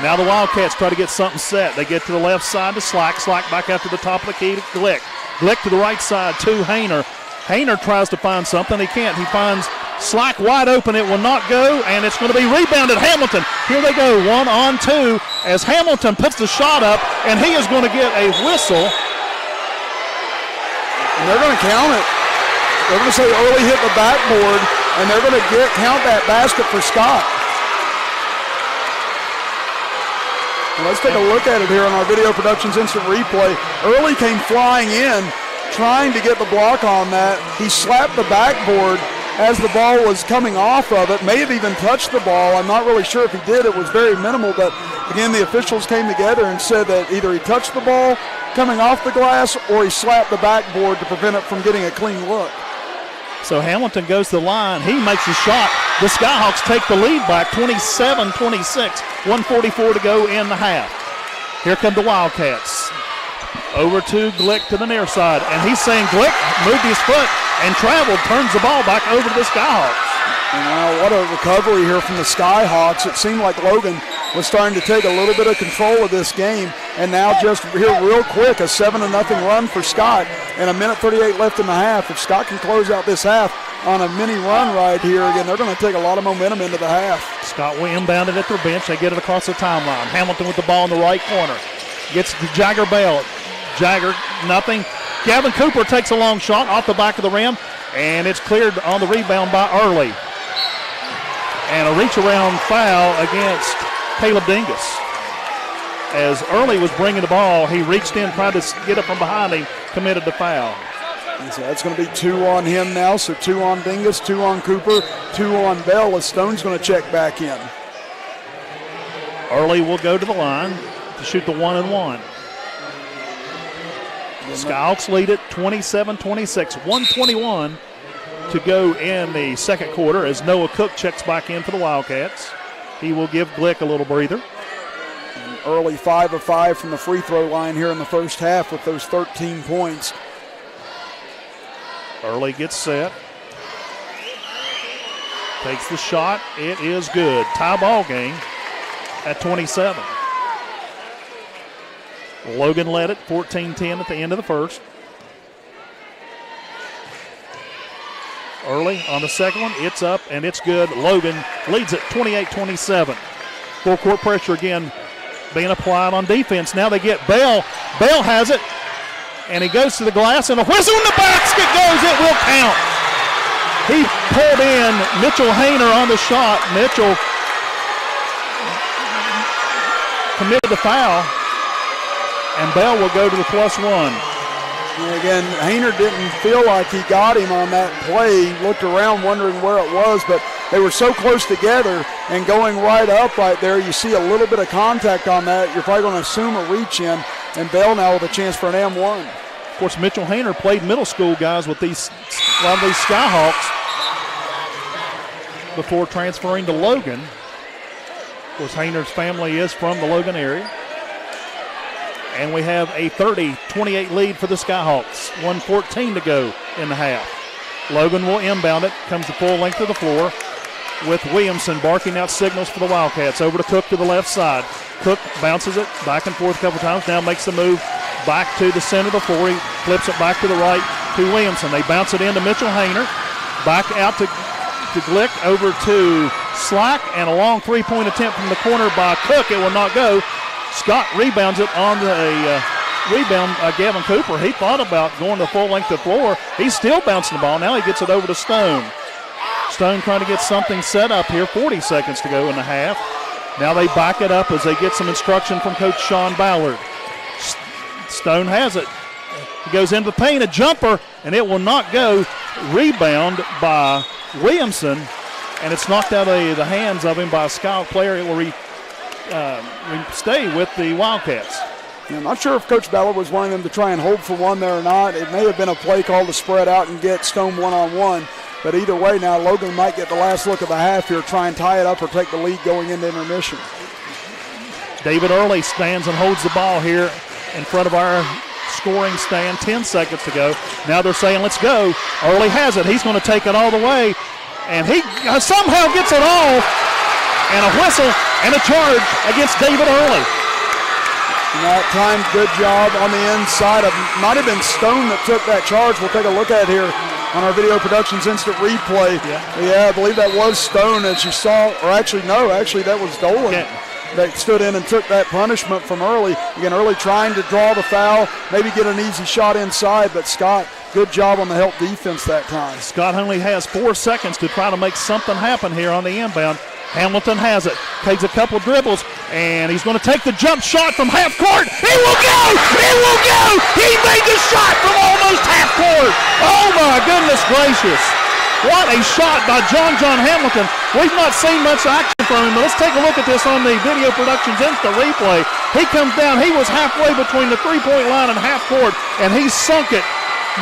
B: Now the Wildcats try to get something set. They get to the left side to Slack. Slack back out to the top of the key to Glick. Glick to the right side to Hayner. Hayner tries to find something. He can't. He finds Slack wide open. It will not go, and it's going to be rebounded. Hamilton. Here they go, 1-on-2 as Hamilton puts the shot up, and he is going to get a whistle.
A: And they're going to count it. They're going to say Early hit the backboard, and they're going to count that basket for Scott. Well, let's take a look at it here on our Video Productions Instant Replay. Early came flying in, trying to get the block on that. He slapped the backboard as the ball was coming off of it, may have even touched the ball. I'm not really sure if he did. It was very minimal, but again, the officials came together and said that either he touched the ball coming off the glass or he slapped the backboard to prevent it from getting a clean look.
B: So Hamilton goes to the line. He makes his shot. The Skyhawks take the lead back, 27-26, 1:44 to go in the half. Here come the Wildcats. Over to Glick to the near side, and he's saying Glick moved his foot and traveled, turns the ball back over to the Skyhawks.
A: And now what a recovery here from the Skyhawks. It seemed like Logan was starting to take a little bit of control of this game, and now just here real quick, a 7-0 run for Scott, and 1:38 left in the half. If Scott can close out this half on a mini run right here, again, they're going to take a lot of momentum into the half.
B: Scott will inbound it at their bench. They get it across the timeline. Hamilton with the ball in the right corner. Gets to Jagger Bell. Jagger, nothing. Gavin Cooper takes a long shot off the back of the rim, and it's cleared on the rebound by Early. And a reach-around foul against Caleb Dingus. As Early was bringing the ball, he reached in, tried to get up from behind him, committed the foul.
A: And so that's going to be 2 on him now, so 2 on Dingus, 2 on Cooper, 2 on Bell, as Stone's going to check back in.
B: Early will go to the line to shoot the 1-and-1. Skyhawks lead it 27-26, 1:21 to go in the second quarter as Noah Cook checks back in for the Wildcats. He will give Glick a little breather.
A: And Early 5 of 5 from the free throw line here in the first half with those 13 points.
B: Early gets set. Takes the shot. It is good. Tie ball game at 27. Logan led it 14-10 at the end of the first. Early on the second one. It's up and it's good. Logan leads it 28-27. Full court pressure again being applied on defense. Now they get Bell. Bell has it. And he goes to the glass and a whistle in the basket goes. It will count. He pulled in Mitchell Hayner on the shot. Mitchell committed the foul. And Bell will go to the +1.
A: And again, Hayner didn't feel like he got him on that play. He looked around wondering where it was, but they were so close together and going right up right there. You see a little bit of contact on that. You're probably going to assume a reach in, and Bell now with a chance for an M1.
B: Of course, Mitchell Hayner played middle school guys with a lot of these Skyhawks before transferring to Logan. Of course, Hayner's family is from the Logan area. And we have a 30-28 lead for the Skyhawks. 1:14 to go in the half. Logan will inbound it. Comes the full length of the floor with Williamson barking out signals for the Wildcats. Over to Cook to the left side. Cook bounces it back and forth a couple times. Now makes the move back to the center of the floor. He flips it back to the right to Williamson. They bounce it into Mitchell Hayner. Back out to Glick. Over to Slack. And a long three-point attempt from the corner by Cook. It will not go. Scott rebounds it on the rebound. Gavin Cooper, he thought about going the full length of the floor. He's still bouncing the ball. Now he gets it over to Stone. Stone trying to get something set up here. 40 seconds to go in the half. Now they back it up as they get some instruction from Coach Sean Ballard. Stone has it. He goes into the paint, a jumper, and it will not go. Rebound by Williamson, and it's knocked out of the hands of him by a Sky player. It will stay with the Wildcats.
A: I'm not sure if Coach Ballard was wanting them to try and hold for one there or not. It may have been a play call to spread out and get Stone one-on-one. But either way now, Logan might get the last look of the half here, try and tie it up or take the lead going into intermission.
B: David Early stands and holds the ball here in front of our scoring stand. 10 seconds to go. Now they're saying, let's go. Early has it. He's going to take it all the way. And he somehow gets it off. And a whistle and a charge against David Early.
A: And that time, good job on the inside. It might have been Stone that took that charge. We'll take a look at it here on our Video Productions Instant Replay. Yeah, I believe that was Stone, as you saw. Or actually, no, that was Dolan. that stood in and took that punishment from Early. Again, Early trying to draw the foul, maybe get an easy shot inside, but Scott, good job on the help defense that time.
B: Scott only has 4 seconds to try to make something happen here on the inbound. Hamilton has it, takes a couple dribbles, and he's going to take the jump shot from half court. It will go! It will go! He made the shot from almost half court. Oh my goodness gracious. What a shot by John Hamilton. We've not seen much action from him, but let's take a look at this on the Video Productions Insta replay. He comes down, he was halfway between the three-point line and half court, and he sunk it.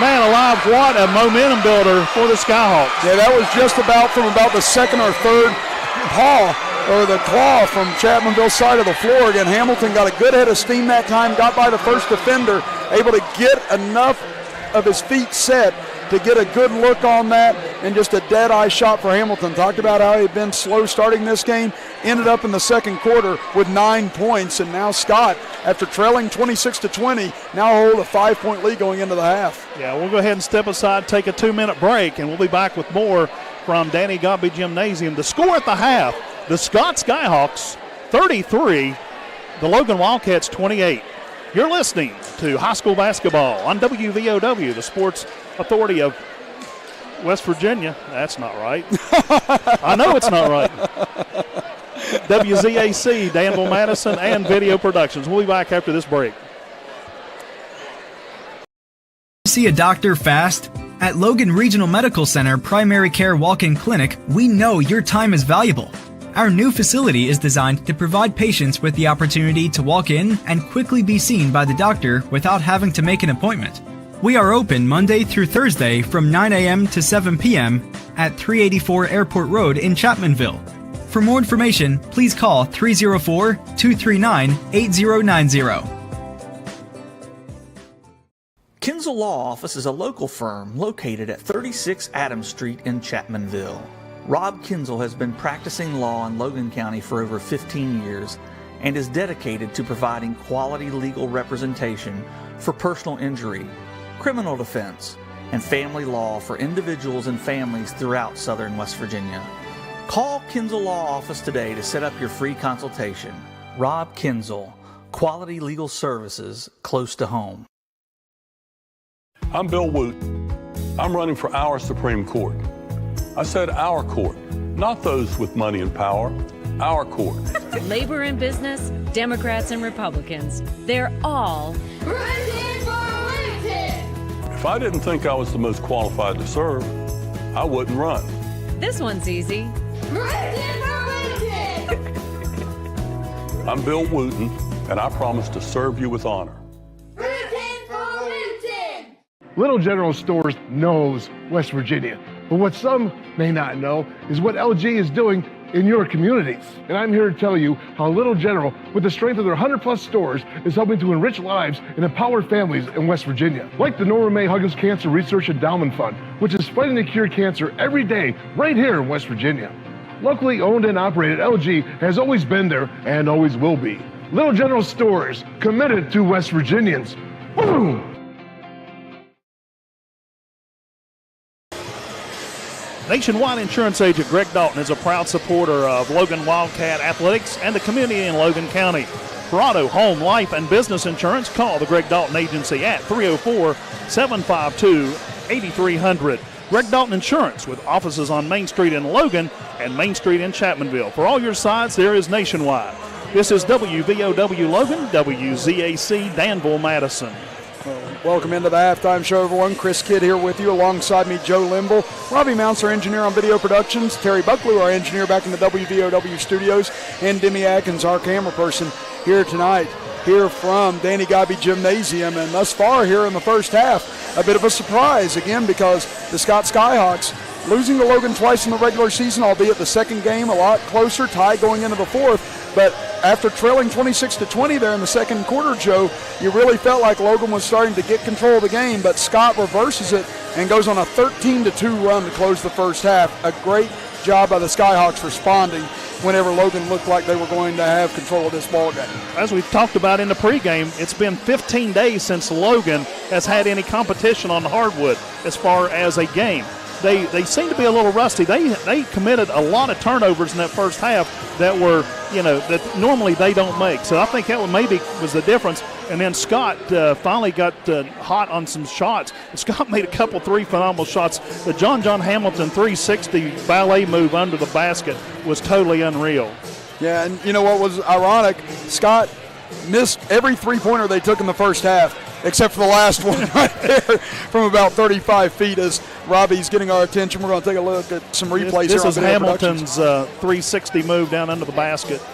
B: Man alive, what a momentum builder for the Skyhawks.
A: Yeah, that was just about from about the second or third paw or the claw from Chapmanville's side of the floor. Again, Hamilton got a good head of steam that time, got by the first defender, able to get enough of his feet set to get a good look on that, and just a dead-eye shot for Hamilton. Talked about how he'd been slow starting this game, ended up in the second quarter with 9 points, and now Scott, after trailing 26-20, now hold a 5-point lead going into the half.
B: Yeah, we'll go ahead and step aside, take a 2-minute break, and we'll be back with more from Danny Gobby Gymnasium. The score at the half, the Scott Skyhawks 33, the Logan Wildcats 28. You're listening to high school basketball on WVOW, the sports authority of West Virginia. That's not right. I know it's not right. WZAC, Danville, Madison, and Video Productions. We'll be back after this break.
G: See a doctor fast? At Logan Regional Medical Center Primary Care Walk-In Clinic, we know your time is valuable. Our new facility is designed to provide patients with the opportunity to walk in and quickly be seen by the doctor without having to make an appointment. We are open Monday through Thursday from 9 a.m. to 7 p.m. at 384 Airport Road in Chapmanville. For more information, please call 304-239-8090.
I: Kinzel Law Office is a local firm located at 36 Adams Street in Chapmanville. Rob Kinzel has been practicing law in Logan County for over 15 years and is dedicated to providing quality legal representation for personal injury, criminal defense, and family law for individuals and families throughout southern West Virginia. Call Kinzel Law Office today to set up your free consultation. Rob Kinzel, quality legal services close to home.
K: I'm Bill Wooten. I'm running for our Supreme Court. I said our court, not those with money and power, our court.
L: Labor and business, Democrats and Republicans, they're all running for Lincoln.
K: If I didn't think I was the most qualified to serve, I wouldn't run.
L: This one's easy. Running for Lincoln.
K: I'm Bill Wooten, and I promise to serve you with honor.
D: Little General Stores knows West Virginia, but what some may not know is what LG is doing in your communities. And I'm here to tell you how Little General, with the strength of their 100+ stores, is helping to enrich lives and empower families in West Virginia. Like the Norma May Huggins Cancer Research Endowment Fund, which is fighting to cure cancer every day right here in West Virginia. Locally owned and operated, LG has always been there and always will be. Little General Stores, committed to West Virginians. Boom!
B: Nationwide insurance agent Greg Dalton is a proud supporter of Logan Wildcat Athletics and the community in Logan County. For auto, home, life, and business insurance, call the Greg Dalton Agency at 304-752-8300. Greg Dalton Insurance, with offices on Main Street in Logan and Main Street in Chapmanville. For all your sides, there is Nationwide. This is WVOW Logan, WZAC Danville, Madison.
A: Welcome into the halftime show, everyone. Chris Kidd here with you. Alongside me, Joe Limble. Robbie Mounts, our engineer on Video Productions. Terry Buckley, our engineer back in the WVOW studios. And Demi Atkins, our camera person, here tonight. Here from Danny Gobby Gymnasium. And thus far here in the first half, a bit of a surprise, again, because the Scott Skyhawks losing to Logan twice in the regular season, albeit the second game a lot closer, tie going into the fourth. But after trailing 26-20 there in the second quarter, Joe, you really felt like Logan was starting to get control of the game, but Scott reverses it and goes on a 13-2 run to close the first half. A great job by the Skyhawks responding whenever Logan looked like they were going to have control of this ball game.
B: As we've talked about in the pregame, it's been 15 days since Logan has had any competition on hardwood as far as a game. they seem to be a little rusty. They committed a lot of turnovers in that first half that were, that normally they don't make. So I think that maybe was the difference. And then Scott finally got hot on some shots. Scott made a couple three phenomenal shots. The John Hamilton 360 ballet move under the basket was totally unreal.
A: Yeah, and you know what was ironic? Scott missed every three-pointer they took in the first half, except for the last one right there from about 35 feet as Robbie's getting our attention. We're going to take a look at some replays
B: this
A: here on
B: is
A: Video
B: Hamilton's 360 move down under the basket.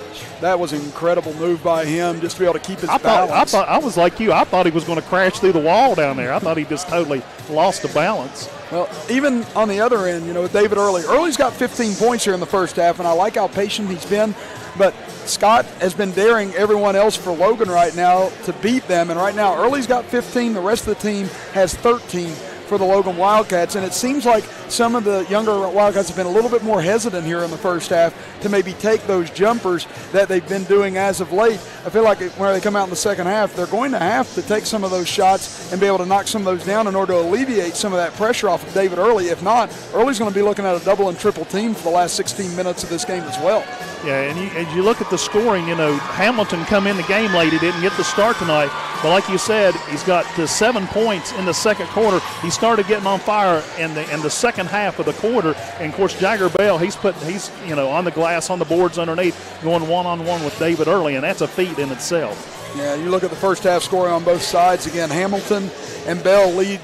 A: That was an incredible move by him just to be able to keep his balance.
B: I was like you. I thought he was going to crash through the wall down there. I thought he just totally lost the balance.
A: Well, even on the other end, with David Early. Early's got 15 points here in the first half, and I like how patient he's been. But Scott has been daring everyone else for Logan right now to beat them. And right now, Early's got 15. The rest of the team has 13 for the Logan Wildcats. And it seems like some of the younger Wildcats have been a little bit more hesitant here in the first half to maybe take those jumpers that they've been doing as of late. I feel like when they come out in the second half, they're going to have to take some of those shots and be able to knock some of those down in order to alleviate some of that pressure off of David Early. If not, Early's going to be looking at a double and triple team for the last 16 minutes of this game as well.
B: Yeah, and as you look at the scoring, Hamilton come in the game late. He didn't get the start tonight. But like you said, he's got 7 points in the second quarter. He started getting on fire in the second half of the quarter. And, of course, Jagger Bell, he's on the glass, on the boards underneath, going one-on-one with David Early, and that's a feat in itself.
A: Yeah, you look at the first half scoring on both sides. Again, Hamilton and Bell lead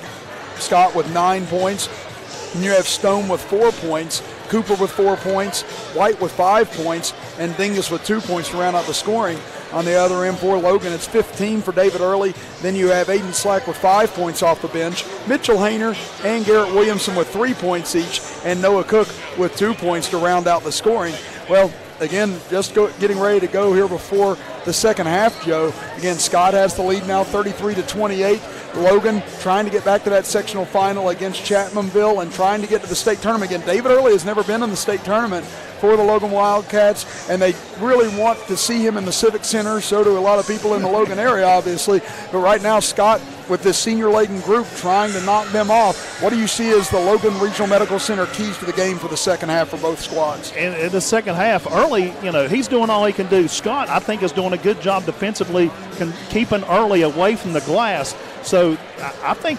A: Scott with 9 points. And you have Stone with 4 points, Cooper with 4 points, White with 5 points, and Dingus with 2 points to round out the scoring. On the other end for Logan, it's 15 for David Early. Then you have Aiden Slack with 5 points off the bench, Mitchell Hayner and Garrett Williamson with 3 points each, and Noah Cook with 2 points to round out the scoring. Well, again, just getting ready to go here before the second half, Joe. Again, Scott has the lead now 33-28. Logan trying to get back to that sectional final against Chapmanville and trying to get to the state tournament again. David Early has never been in the state tournament for the Logan Wildcats, and they really want to see him in the Civic Center. So do a lot of people in the Logan area, obviously. But right now, Scott, with this senior-laden group, trying to knock them off. What do you see as the Logan Regional Medical Center keys to the game for the second half for both squads?
B: In the second half, Early, he's doing all he can do. Scott, I think, is doing a good job defensively, keeping Early away from the glass. So I think,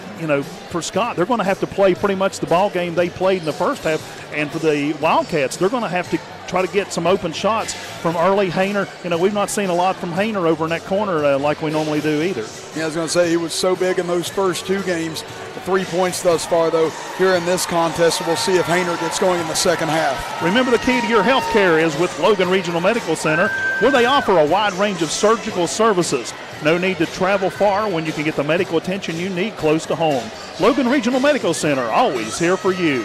B: for Scott, they're going to have to play pretty much the ball game they played in the first half. And for the Wildcats, they're going to have to try to get some open shots from Early, Hayner. We've not seen a lot from Hayner over in that corner like we normally do either.
A: Yeah, I was going to say he was so big in those first 2 games. 3 points thus far, though, here in this contest. So we'll see if Hayner gets going in the second half.
B: Remember, the key to your health care is with Logan Regional Medical Center, where they offer a wide range of surgical services. No need to travel far when you can get the medical attention you need close to home. Logan Regional Medical Center, always here for you.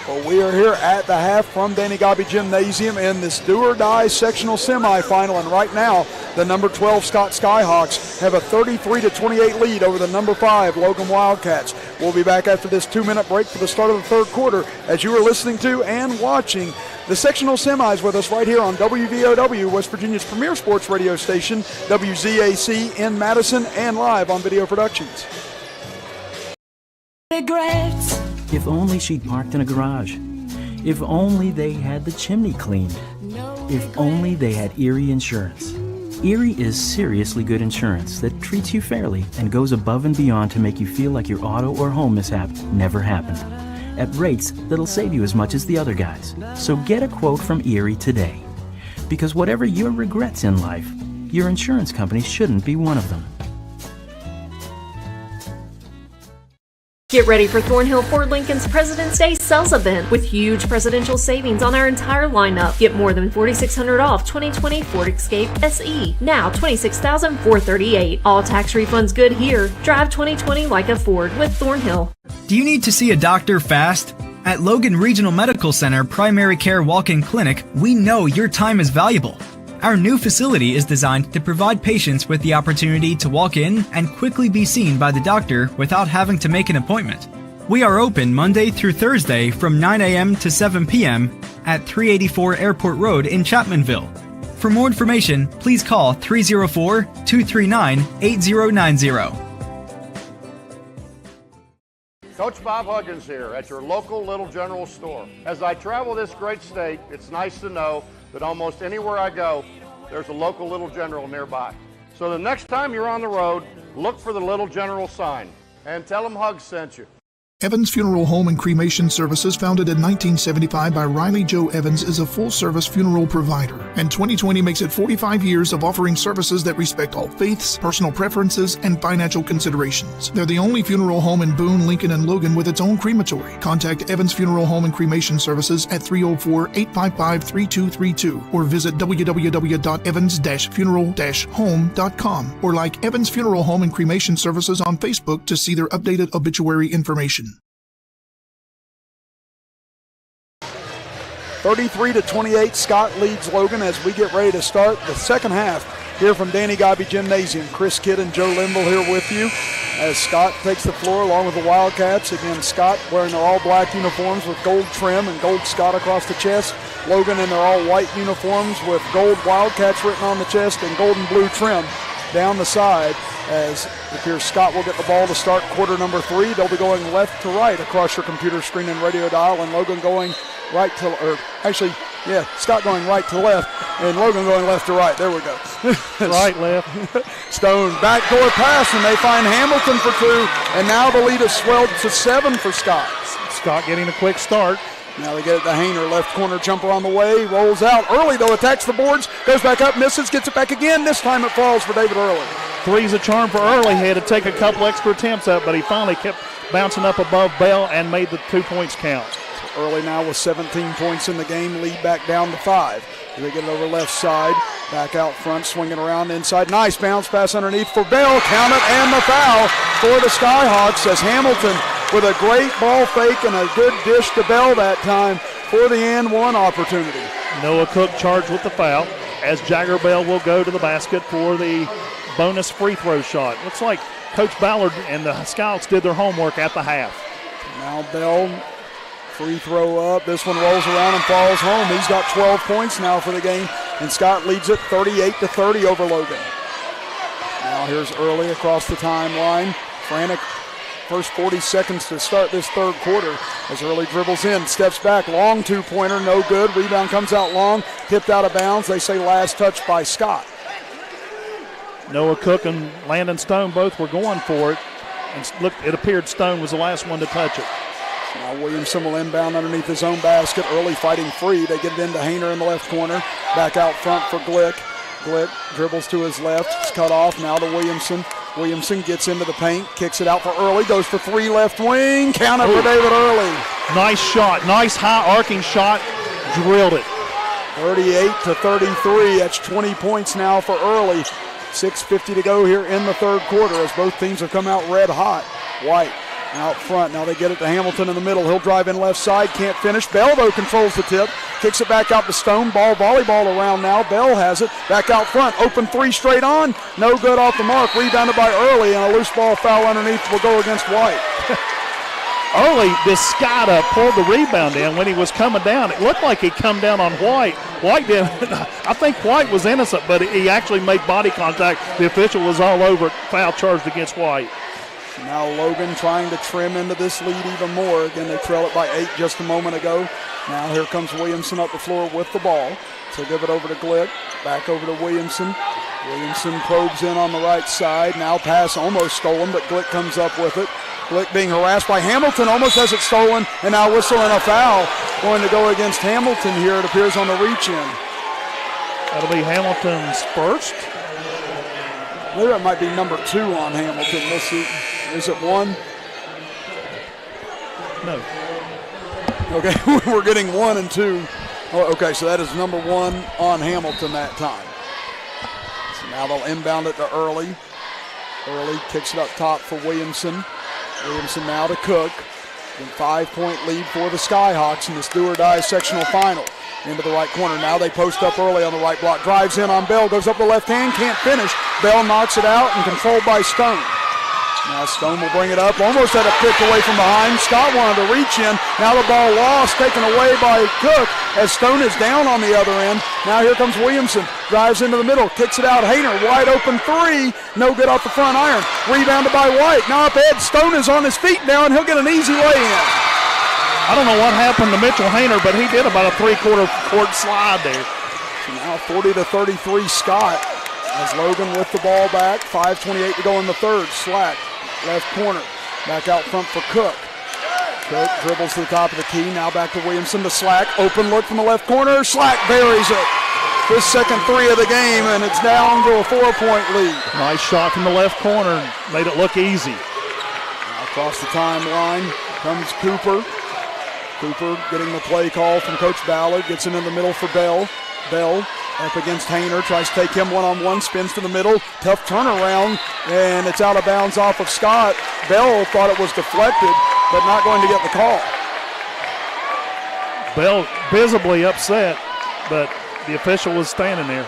A: Well, we are here at the half from Danny Gobby Gymnasium in this do-or-die sectional semifinal, and right now the number 12 Scott Skyhawks have a 33-28 lead over the number 5 Logan Wildcats. We'll be back after this 2-minute break for the start of the third quarter as you are listening to and watching the sectional semis with us right here on WVOW, West Virginia's premier sports radio station, WZAC in Madison, and live on Video Productions.
M: Regrets. If only she'd parked in a garage. If only they had the chimney cleaned. If only they had Erie Insurance. Erie is seriously good insurance that treats you fairly and goes above and beyond to make you feel like your auto or home mishap never happened. At rates that'll save you as much as the other guys. So get a quote from Erie today. Because whatever your regrets in life, your insurance company shouldn't be one of them.
N: Get ready for Thornhill Ford Lincoln's President's Day sales event with huge presidential savings on our entire lineup. Get more than $4,600 off 2020 Ford Escape SE, now $26,438. All tax refunds good here. Drive 2020 like a Ford with Thornhill.
G: Do you need to see a doctor fast? At Logan Regional Medical Center Primary Care Walk-In Clinic, we know your time is valuable. Our new facility is designed to provide patients with the opportunity to walk in and quickly be seen by the doctor without having to make an appointment. We are open Monday through Thursday from 9 a.m. to 7 p.m. at 384 Airport Road in Chapmanville. For more information, please call 304-239-8090.
O: Coach Bob Huggins here at your local Little General store. As I travel this great state, it's nice to know that almost anywhere I go, there's a local Little General nearby. So the next time you're on the road, look for the Little General sign and tell them Hugs sent you.
H: Evans Funeral Home and Cremation Services, founded in 1975 by Riley Joe Evans, is a full-service funeral provider. And 2020 makes it 45 years of offering services that respect all faiths, personal preferences, and financial considerations. They're the only funeral home in Boone, Lincoln, and Logan with its own crematory. Contact Evans Funeral Home and Cremation Services at 304-855-3232 or visit www.evans-funeral-home.com or like Evans Funeral Home and Cremation Services on Facebook to see their updated obituary information.
A: 33-28, Scott leads Logan as we get ready to start the second half here from Danny Gobby Gymnasium. Chris Kidd and Joe Linville here with you as Scott takes the floor along with the Wildcats. Again, Scott wearing their all-black uniforms with gold trim and gold Scott across the chest. Logan in their all-white uniforms with gold Wildcats written on the chest and gold and blue trim down the side, as it appears Scott will get the ball to start quarter number 3. They'll be going left to right across your computer screen and radio dial, and Logan going right to, or actually, yeah, Scott going right to left, and Logan going left to right. There we go.
B: Right, left.
A: Stone, backdoor pass, and they find Hamilton for 2, and now the lead has swelled to 7 for Scott.
B: Scott getting a quick start.
A: Now they get it to Hayner, left corner jumper on the way, rolls out. Early, though, attacks the boards, goes back up, misses, gets it back again. This time it falls for David Early.
B: 3's a charm for Early. He had to take a couple extra attempts up, but he finally kept bouncing up above Bell and made the 2 points count.
A: Early now with 17 points in the game, lead back down to 5. They get it over left side, back out front, swinging around inside. Nice bounce pass underneath for Bell. Count it, and the foul for the Skyhawks as Hamilton with a great ball fake and a good dish to Bell that time for the and one opportunity.
B: Noah Cook charged with the foul as Jagger Bell will go to the basket for the bonus free throw shot. Looks like Coach Ballard and the Scouts did their homework at the half.
A: Now Bell, free throw up. This one rolls around and falls home. He's got 12 points now for the game, and Scott leads it 38-30 over Logan. Now here's Early across the timeline. Frantic first 40 seconds to start this third quarter as Early dribbles in, steps back, long two-pointer, no good. Rebound comes out long, tipped out of bounds. They say last touch by Scott.
B: Noah Cook and Landon Stone both were going for it, and look, it appeared Stone was the last one to touch it.
A: Now Williamson will inbound underneath his own basket. Early fighting free. They get it into Hayner in the left corner. Back out front for Glick. Glick dribbles to his left. It's cut off. Now to Williamson. Williamson gets into the paint. Kicks it out for Early. Goes for 3 left wing. Count it for David Early.
B: Nice shot. Nice high arcing shot. Drilled it.
A: 38-33. That's 20 points now for Early. 6:50 to go here in the third quarter as both teams have come out red hot. White out front. Now they get it to Hamilton in the middle. He'll drive in left side. Can't finish. Bell, though, controls the tip. Kicks it back out to Stone. Ball, volleyball around now. Bell has it. Back out front. Open 3 straight on. No good off the mark. Rebounded by Early, and a loose ball foul underneath will go against White.
B: Early, this Scotta pulled the rebound in when he was coming down. It looked like he'd come down on White. White did. I think White was innocent, but he actually made body contact. The official was all over it. Foul charged against White.
A: Now Logan trying to trim into this lead even more. Again, they trail it by 8 just a moment ago. Now here comes Williamson up the floor with the ball. So give it over to Glick. Back over to Williamson. Williamson probes in on the right side. Now pass almost stolen, but Glick comes up with it. Glick being harassed by Hamilton, almost has it stolen, and now whistling a foul going to go against Hamilton here, it appears, on the reach-in.
B: That'll be Hamilton's first.
A: Maybe that might be number 2 on Hamilton. Let's see. Is it 1?
B: No.
A: Okay, we're getting 1 and 2. Oh, okay, so that is number 1 on Hamilton that time. So now they'll inbound it to Early. Early kicks it up top for Williamson. Williamson now to Cook. 5-point lead for the Skyhawks in this do-or-die sectional final. Into the right corner. Now they post up Early on the right block. Drives in on Bell. Goes up the left hand. Can't finish. Bell knocks it out and controlled by Stone. Now Stone will bring it up. Almost had a pick away from behind. Scott wanted to reach in. Now the ball lost. Taken away by Cook as Stone is down on the other end. Now here comes Williamson. drives into the middle, kicks it out. Hayner, wide open three, no good off the front iron. Rebounded by White. Now up ahead, Stone is on his feet now, and he'll get an easy lay-in.
B: I don't know what happened to Mitchell Hayner, but he did about a three-quarter court slide there.
A: So now 40-33 Scott as Logan with the ball back. 5:28 to go in the third. Slack, left corner. Back out front for Cook. Cook dribbles to the top of the key. Now back to Williamson to Slack. Open look from the left corner. Slack buries it. His second three of the game, and it's down to a 4-point lead.
B: Nice shot from the left corner. Made it look easy.
A: Now across the timeline comes Cooper. Cooper getting the play call from Coach Ballard. Gets it in the middle for Bell. Bell up against Hayner. Tries to take him one-on-one. Spins to the middle. Tough turnaround, and it's out of bounds off of Scott. Bell thought it was deflected, but not going to get the call.
B: Bell visibly upset, but the official was standing there.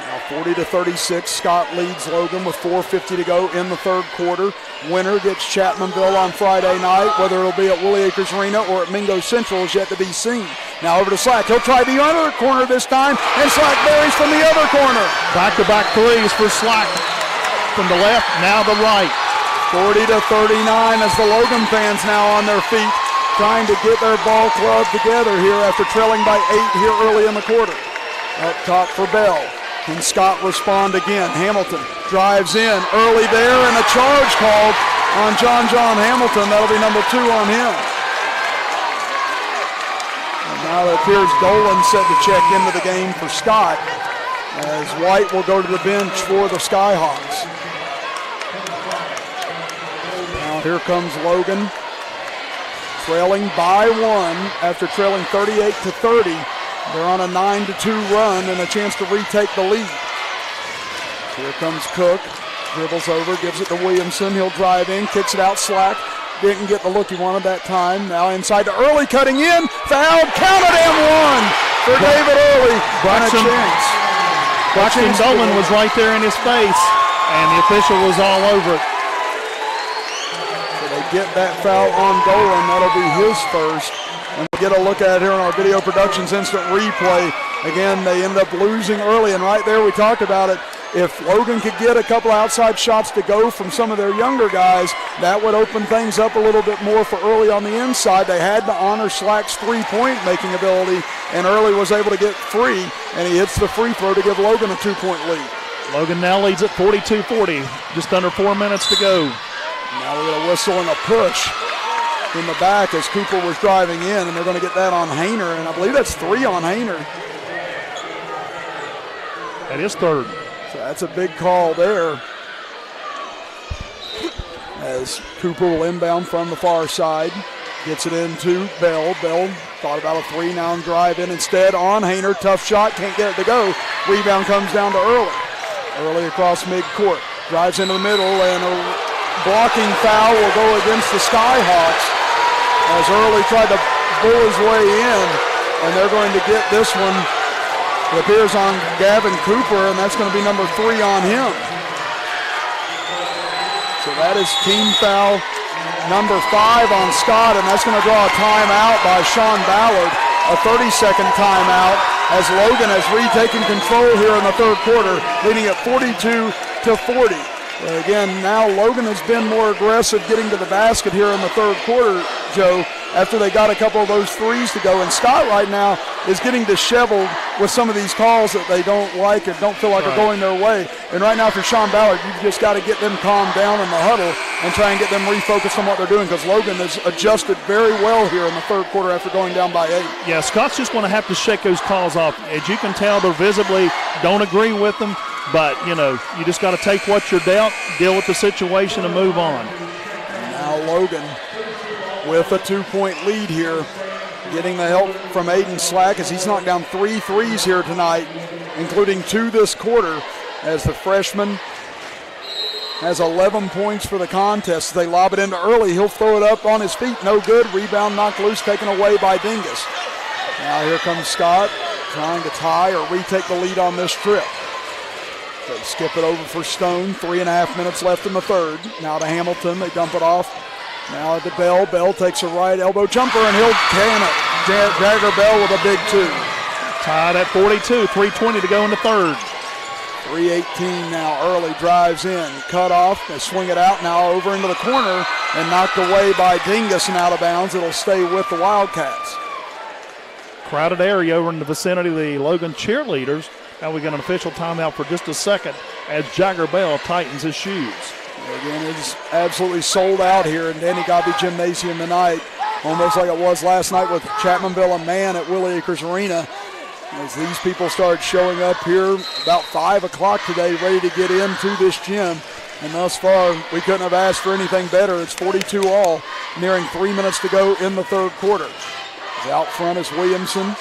A: Now 40-36, Scott leads Logan with 4:50 to go in the third quarter. Winner gets Chapmanville on Friday night. Whether it'll be at Willie Acres Arena or at Mingo Central is yet to be seen. Now over to Slack. He'll try the other corner this time, and Slack buries from the other corner.
B: Back-to-back threes for Slack from the left, now the right.
A: 40-39 as the Logan fans now on their feet, trying to get their ball club together here after trailing by 8 here early in the quarter. Up top for Bell. Can Scott respond again? Hamilton drives in early there, and a charge called on John Hamilton. That'll be number 2 on him. And now it appears Dolan set to check into the game for Scott, as White will go to the bench for the Skyhawks. Now here comes Logan, trailing by 1 after trailing 38-30. They're on a 9-2 run and a chance to retake the lead. Here comes Cook, dribbles over, gives it to Williamson. He'll drive in, kicks it out. Slack didn't get the look he wanted that time. Now inside to Early, cutting in, fouled, counted and one for David Early.
B: Braxton Dolan was right there in his face, and the official was all over it.
A: So they get that foul on Dolan. That'll be his first. And we get a look at it here on our Video Productions instant replay. Again, they ended up losing early, and right there we talked about it. If Logan could get a couple outside shots to go from some of their younger guys, that would open things up a little bit more for Early on the inside. They had to honor Slack's three-point making ability, and Early was able to get free, and he hits the free throw to give Logan a 2-point lead.
B: Logan now leads at 42-40, just under 4 minutes to go.
A: Now we're going to whistle and a push in the back as Cooper was driving in, and they're going to get that on Hayner, and I believe that's 3 on Hayner.
B: That is third.
A: So that's a big call there, as Cooper will inbound from the far side. Gets it into Bell. Bell thought about a 3, now drive in instead on Hayner. Tough shot, can't get it to go. Rebound comes down to Early. Early across midcourt. Drives into the middle, and a blocking foul will go against the Skyhawks as Early tried to bull his way in, and they're going to get this one. It appears on Gavin Cooper, and that's going to be number 3 on him. So that is team foul number 5 on Scott, and that's going to draw a timeout by Sean Ballard, a 30-second timeout, as Logan has retaken control here in the third quarter, leading at 42-40. Again, now Logan has been more aggressive getting to the basket here in the third quarter, Joe, after they got a couple of those threes to go. And Scott right now is getting disheveled with some of these calls that they don't like or don't feel like are going their way. And right now for Sean Ballard, you've just got to get them calmed down in the huddle and try and get them refocused on what they're doing, because Logan has adjusted very well here in the third quarter after going down by 8.
B: Yeah, Scott's just going to have to shake those calls off. As you can tell, they visibly don't agree with them. But, you know, you just got to take what you're dealt, deal with the situation, and move on.
A: And now Logan with a 2-point lead here, getting the help from Aiden Slack as he's knocked down 3 threes here tonight, including 2 this quarter, as the freshman has 11 points for the contest. They lob it into Early. He'll throw it up on his feet. No good. Rebound knocked loose, taken away by Dingus. Now here comes Scott trying to tie or retake the lead on this trip. They skip it over for Stone. 3.5 minutes left in the third. Now to Hamilton. They dump it off. Now to Bell. Bell takes a right elbow jumper, and he'll can it. Jagger Bell with a big 2.
B: Tied at 42, 3:20 to go in the third.
A: 3:18 now. Early drives in, cut off. They swing it out now over into the corner and knocked away by Dingus and out of bounds. It'll stay with the Wildcats.
B: Crowded area over in the vicinity of the Logan cheerleaders. Now we got an official timeout for just a second as Jagger Bell tightens his shoes.
A: Again, it's absolutely sold out here in Danny Gobby Gymnasium tonight, almost like it was last night with Chapmanville and Man at Willie Acres Arena. As these people started showing up here about 5 o'clock today, ready to get into this gym. And thus far, we couldn't have asked for anything better. It's 42 all, nearing 3 minutes to go in the third quarter. Out front is Williamson.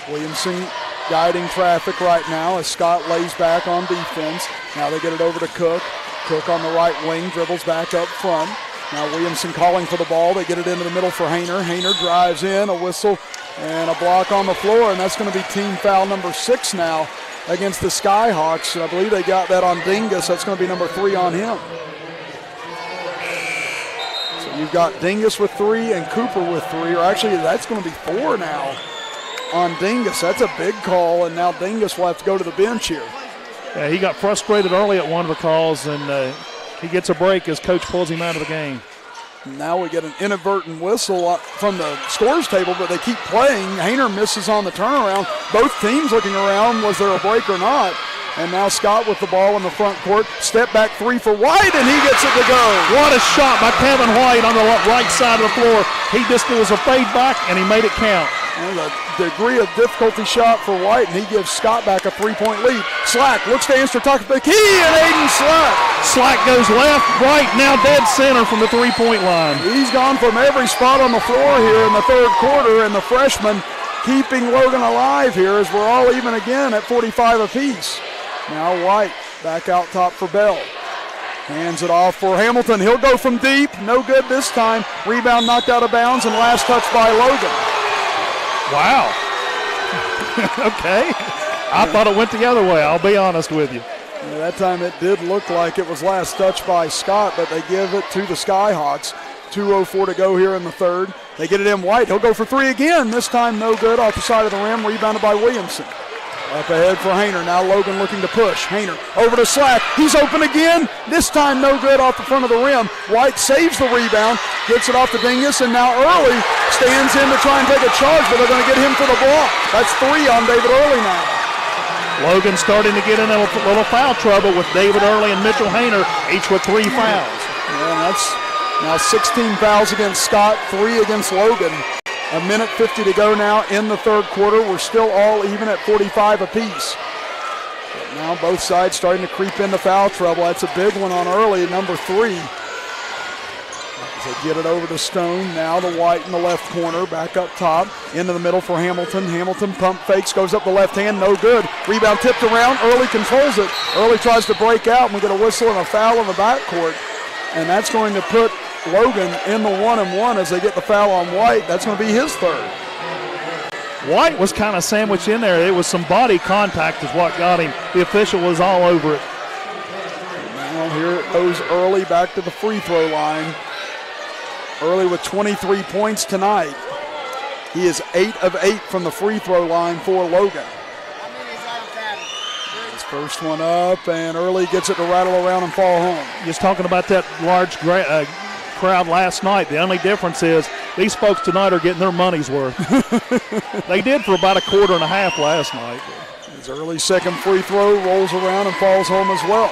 A: Williamson guiding traffic right now as Scott lays back on defense. Now they get it over to Cook. Cook on the right wing, dribbles back up front. Now Williamson calling for the ball. They get it into the middle for Hayner. Hayner drives in, a whistle and a block on the floor, and that's going to be team foul number 6 now against the Skyhawks. I believe they got that on Dingus. That's going to be number 3 on him. So you've got Dingus with 3 and Cooper with 3, or actually that's going to be 4 now on Dingus. That's a big call, and now Dingus will have to go to the bench here.
B: Yeah, he got frustrated early at one of the calls, and he gets a break as coach pulls him out of the game.
A: Now we get an inadvertent whistle from the scores table, but they keep playing. Hayner misses on the turnaround. Both teams looking around, was there a break or not? And now Scott with the ball in the front court. Step back 3 for White, and he gets it to go.
B: What a shot by Kevin White on the right side of the floor. He just was a fade back, and he made it count.
A: And a degree of difficulty shot for White, and he gives Scott back a 3-point lead. Slack looks to answer, talk the key, and Aiden Slack.
B: Slack goes left, right, now dead center from the 3-point line.
A: He's gone from every spot on the floor here in the third quarter, and the freshman keeping Logan alive here as we're all even again at 45 apiece. Now White back out top for Bell. Hands it off for Hamilton. He'll go from deep. No good this time. Rebound knocked out of bounds, and last touch by Logan.
B: Wow. Okay. I thought it went the other way, I'll be honest with you.
A: Yeah, that time it did look like it was last touch by Scott, but they give it to the Skyhawks. 2:04 to go here in the third. They get it in White. He'll go for 3 again. This time no good off the side of the rim. Rebounded by Williamson. Up ahead for Hayner. Now Logan looking to push. Hayner over to Slack. He's open again. This time no good off the front of the rim. White saves the rebound. Gets it off to Dingus, and now Early stands in to try and take a charge, but they're going to get him for the block. That's 3 on David Early now.
B: Logan starting to get in a little foul trouble with David Early and Mitchell Hayner, each with 3 fouls.
A: Yeah, and that's now 16 fouls against Scott, 3 against Logan. 1:50 to go now in the third quarter. We're still all even at 45 apiece. But now both sides starting to creep into foul trouble. That's a big one on Early, number 3. As they get it over to Stone. Now to White in the left corner. Back up top. Into the middle for Hamilton. Hamilton pump fakes. Goes up the left hand. No good. Rebound tipped around. Early controls it. Early tries to break out. And we get a whistle and a foul in the backcourt. And that's going to put Logan in the 1-and-1 as they get the foul on White. That's going to be his third.
B: White was kind of sandwiched in there. It was some body contact is what got him. The official was all over it.
A: Now here it goes Early back to the free throw line. Early with 23 points tonight. He is 8 of 8 from the free throw line for Logan. His first one up, and Early gets it to rattle around and fall home.
B: Just talking about that large crowd last night. The only difference is these folks tonight are getting their money's worth. They did for about a quarter and a half last night.
A: His Early second free throw rolls around and falls home as well.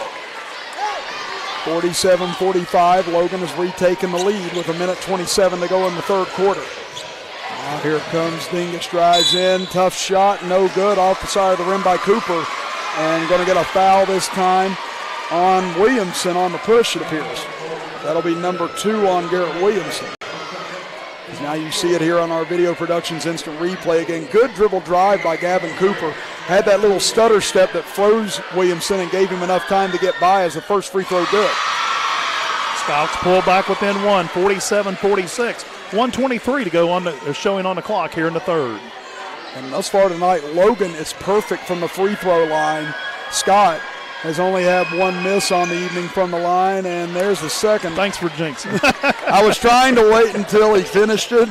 A: 47-45. Logan has retaken the lead with 1:27 to go in the third quarter. Now here comes Dingus, drives in, tough shot, no good, off the side of the rim by Cooper, and going to get a foul this time on Williamson on the push, it appears. That'll be number 2 on Garrett Williamson. Now you see it here on our Video Productions instant replay. Again, good dribble drive by Gavin Cooper. Had that little stutter step that froze Williamson and gave him enough time to get by as the first free throw good.
B: Scouts pull back within 1, 47-46. 1:23 to go showing on the clock here in the third.
A: And thus far tonight, Logan is perfect from the free throw line. Scott has only had 1 miss on the evening from the line, and there's the second.
B: Thanks for jinxing.
A: I was trying to wait until he finished it.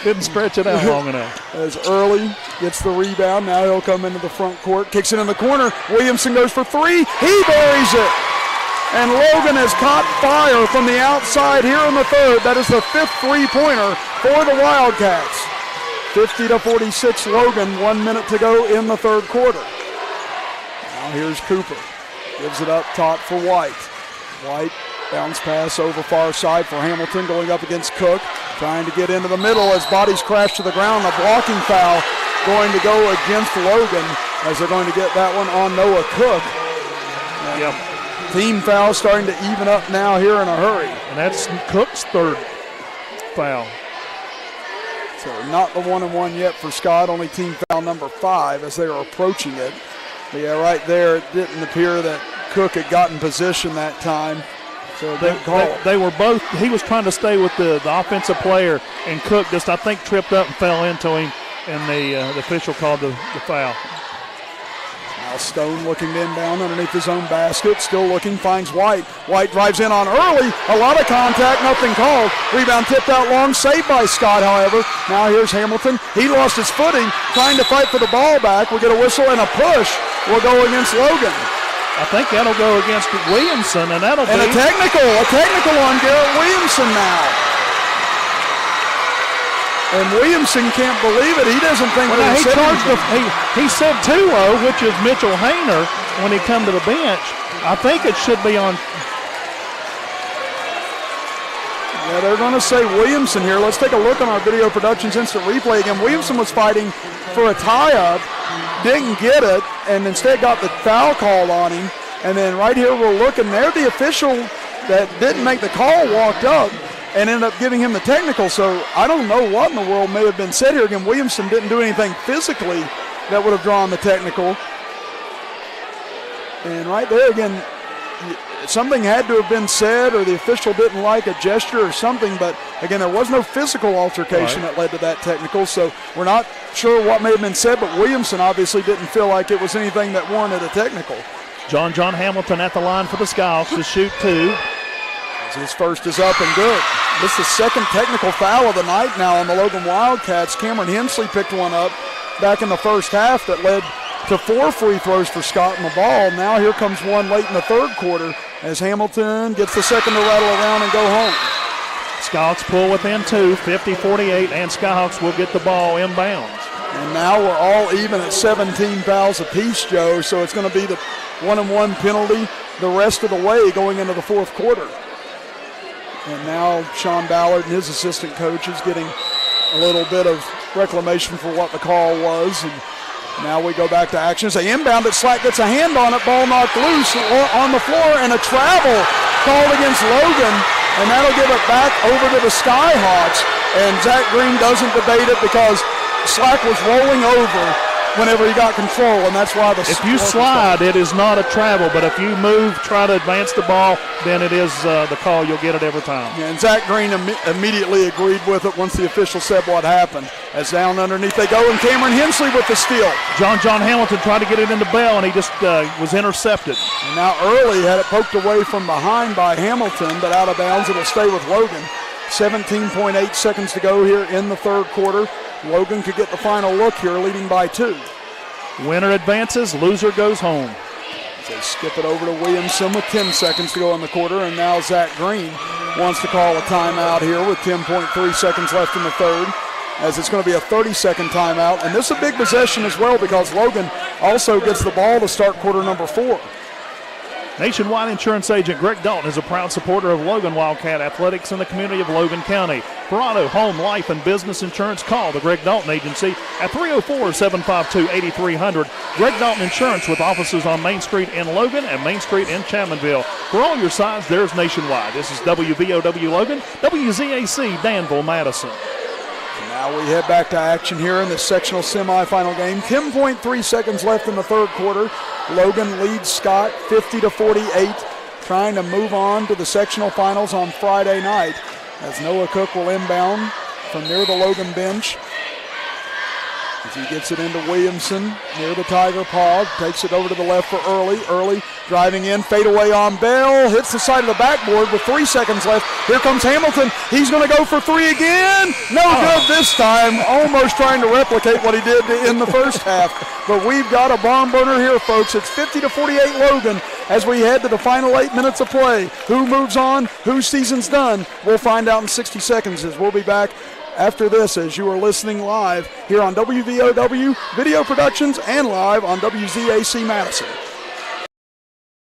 B: Didn't stretch it out long enough.
A: As Early gets the rebound. Now he'll come into the front court. Kicks it in the corner. Williamson goes for three. He buries it. And Logan has caught fire from the outside here in the third. That is the fifth three-pointer for the Wildcats. 50-46 Logan. 1 minute to go in the third quarter. Now here's Cooper. Gives it up top for White. White, bounce pass over far side for Hamilton, going up against Cook. Trying to get into the middle as bodies crash to the ground. A blocking foul going to go against Logan as they're going to get that one on Noah Cook.
B: Yep.
A: Team foul starting to even up now here in a hurry.
B: And that's Cook's third foul.
A: So not the 1-and-1 yet for Scott, only team foul number 5 as they are approaching it. But yeah, right there, it didn't appear that Cook had gotten position that time. So
B: they were both, he was trying to stay with the offensive player, and Cook just, I think, tripped up and fell into him, and the official called the foul.
A: Now Stone looking to inbound underneath his own basket, still looking, finds White. White drives in on Early, a lot of contact, nothing called. Rebound tipped out long, saved by Scott, however. Now here's Hamilton. He lost his footing, trying to fight for the ball back. We'll get a whistle and a push will go against Logan.
B: I think that'll go against Williamson, and that'll
A: be a technical on Garrett Williamson now. And Williamson can't believe it. He doesn't think that
B: he said 2-0, which is Mitchell Hayner when he come to the bench. I think it should be on.
A: Yeah, they're going to say Williamson here. Let's take a look on our Video Productions Instant Replay again. Williamson was fighting for a tie-up, didn't get it, and instead got the foul called on him. And then right here we're looking there, the official that didn't make the call walked up and ended up giving him the technical. So I don't know what in the world may have been said here. Again, Williamson didn't do anything physically that would have drawn the technical. And right there again, something had to have been said, or the official didn't like a gesture or something, but again, there was no physical altercation that led to that technical, so we're not sure what may have been said, but Williamson obviously didn't feel like it was anything that warranted a technical.
B: John Hamilton at the line for the Scots to shoot 2.
A: As his first is up and good. This is the second technical foul of the night now on the Logan Wildcats. Cameron Hensley picked one up back in the first half that led to 4 free throws for Scott in the ball. Now here comes one late in the third quarter as Hamilton gets the second to rattle around and go home.
B: Skyhawks pull within 2, 50-48, and Skyhawks will get the ball inbounds.
A: And now we're all even at 17 fouls apiece, Joe, so it's going to be the 1-and-1 penalty the rest of the way going into the fourth quarter. And now Sean Ballard and his assistant coach is getting a little bit of reclamation for what the call was. And now we go back to action. As they inbound it, Slack gets a hand on it, ball knocked loose on the floor, and a travel called against Logan, and that'll give it back over to the Skyhawks. And Zach Green doesn't debate it because Slack was rolling over whenever he got control, and that's why
B: if you slide, it is not a travel, but if you move, try to advance the ball, then it is the call. You'll get it every time.
A: Yeah, and Zach Green immediately agreed with it once the official said what happened. As down underneath they go, and Cameron Hensley with the steal.
B: John Hamilton tried to get it into Bell, and he just was intercepted.
A: And now Early had it poked away from behind by Hamilton, but out of bounds. It'll stay with Logan. 17.8 seconds to go here in the third quarter. Logan could get the final look here, leading by 2.
B: Winner advances, loser goes home.
A: They skip it over to Williamson with 10 seconds to go in the quarter, and now Zach Green wants to call a timeout here with 10.3 seconds left in the third, as it's going to be a 30-second timeout. And this is a big possession as well because Logan also gets the ball to start quarter number 4.
B: Nationwide insurance agent Greg Dalton is a proud supporter of Logan Wildcat Athletics in the community of Logan County. For auto, home, life, and business insurance, call the Greg Dalton Agency at 304-752-8300. Greg Dalton Insurance with offices on Main Street in Logan and Main Street in Chapmanville. For all your sides, there's Nationwide. This is WVOW Logan, WZAC Danville, Madison.
A: Now we head back to action here in the sectional semifinal game. 10.3 seconds left in the third quarter. Logan leads Scott 50-48, trying to move on to the sectional finals on Friday night as Noah Cook will inbound from near the Logan bench. As he gets it into Williamson near the Tiger Paw, takes it over to the left for Early. Early driving in, fadeaway on Bell, hits the side of the backboard with 3 seconds left. Here comes Hamilton. He's going to go for three again. No good this time. Almost trying to replicate what he did in the first half. But we've got a barn burner here, folks. It's 50-48 Logan as we head to the final 8 minutes of play. Who moves on? Whose season's done? We'll find out in 60 seconds as we'll be back after this, as you are listening live here on WVOW Video Productions and live on WZAC Madison.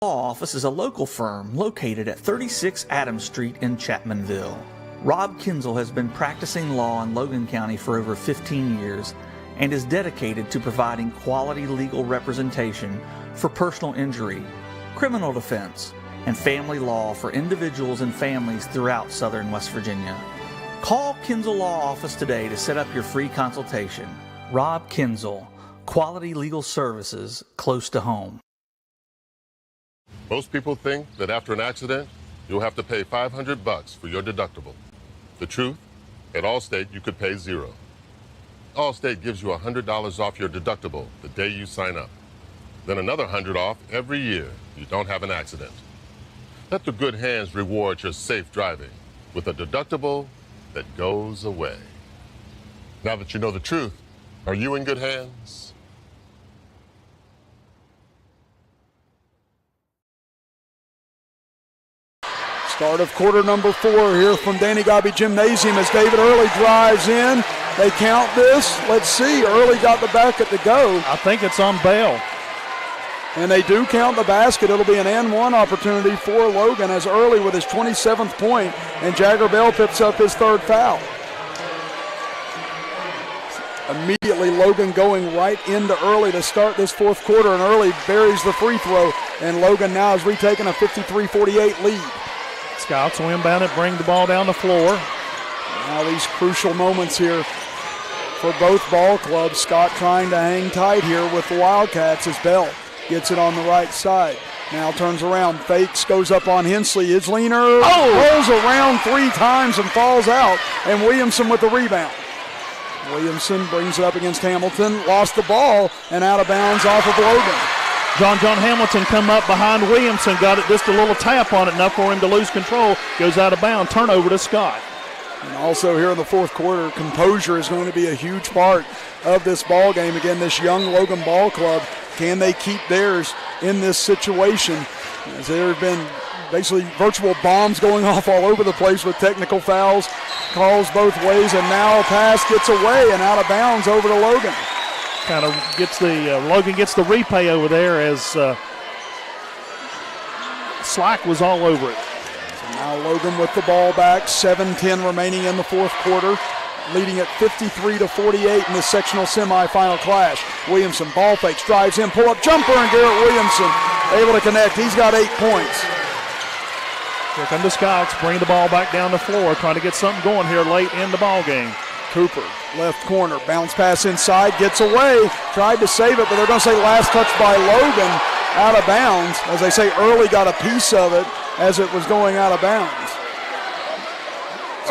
I: Law Office is a local firm located at 36 Adams Street in Chapmanville. Rob Kinzel has been practicing law in Logan County for over 15 years and is dedicated to providing quality legal representation for personal injury, criminal defense, and family law for individuals and families throughout southern West Virginia. Call Kinzel Law Office today to set up your free consultation. Rob Kinzel, quality legal services close to home.
P: Most people think that after an accident, you'll have to pay $500 for your deductible. The truth, at Allstate, you could pay $0. Allstate gives you $100 off your deductible the day you sign up. Then another $100 off every year you don't have an accident. Let the good hands reward your safe driving with a deductible that goes away. Now that you know the truth, are you in good hands?
A: Start of quarter number 4 here from Danny Gobby Gymnasium as David Early drives in. They count this. Let's see. Early got the bucket to go.
B: I think it's on Bell.
A: And they do count the basket. It'll be an and-one opportunity for Logan as Early with his 27th point, and Jagger Bell picks up his 3rd foul. Immediately Logan going right into Early to start this 4th quarter, and Early buries the free throw, and Logan now has retaken a 53-48 lead.
B: Scouts will inbound it, bring the ball down the floor.
A: Now these crucial moments here for both ball clubs. Scott trying to hang tight here with the Wildcats as Bell gets it on the right side. Now turns around, fakes, goes up on Hensley. Isleiner rolls around 3 times and falls out, and Williamson with the rebound. Williamson brings it up against Hamilton, lost the ball, and out of bounds off of Logan.
B: John Hamilton come up behind Williamson, got it just a little tap on it, enough for him to lose control, goes out of bounds, turnover to Scott.
A: And also here in the 4th quarter, composure is going to be a huge part of this ball game. Again, this young Logan ball club, can they keep theirs in this situation? As there have been basically virtual bombs going off all over the place with technical fouls, calls both ways, and now a pass gets away and out of bounds over to Logan.
B: Kind of gets the, Logan gets the repay over there as Slack was all over it.
A: So now Logan with the ball back, 7:10 remaining in the 4th quarter, leading at 53-48 in this sectional semifinal clash. Williamson ball fakes, drives in, pull-up jumper, and Garrett Williamson able to connect. He's got 8 points.
B: Here come the Scouts, bring the ball back down the floor, trying to get something going here late in the ball game.
A: Cooper, left corner, bounce pass inside, gets away, tried to save it, but they're going to say last touch by Logan, out of bounds. As they say, Early got a piece of it as it was going out of bounds.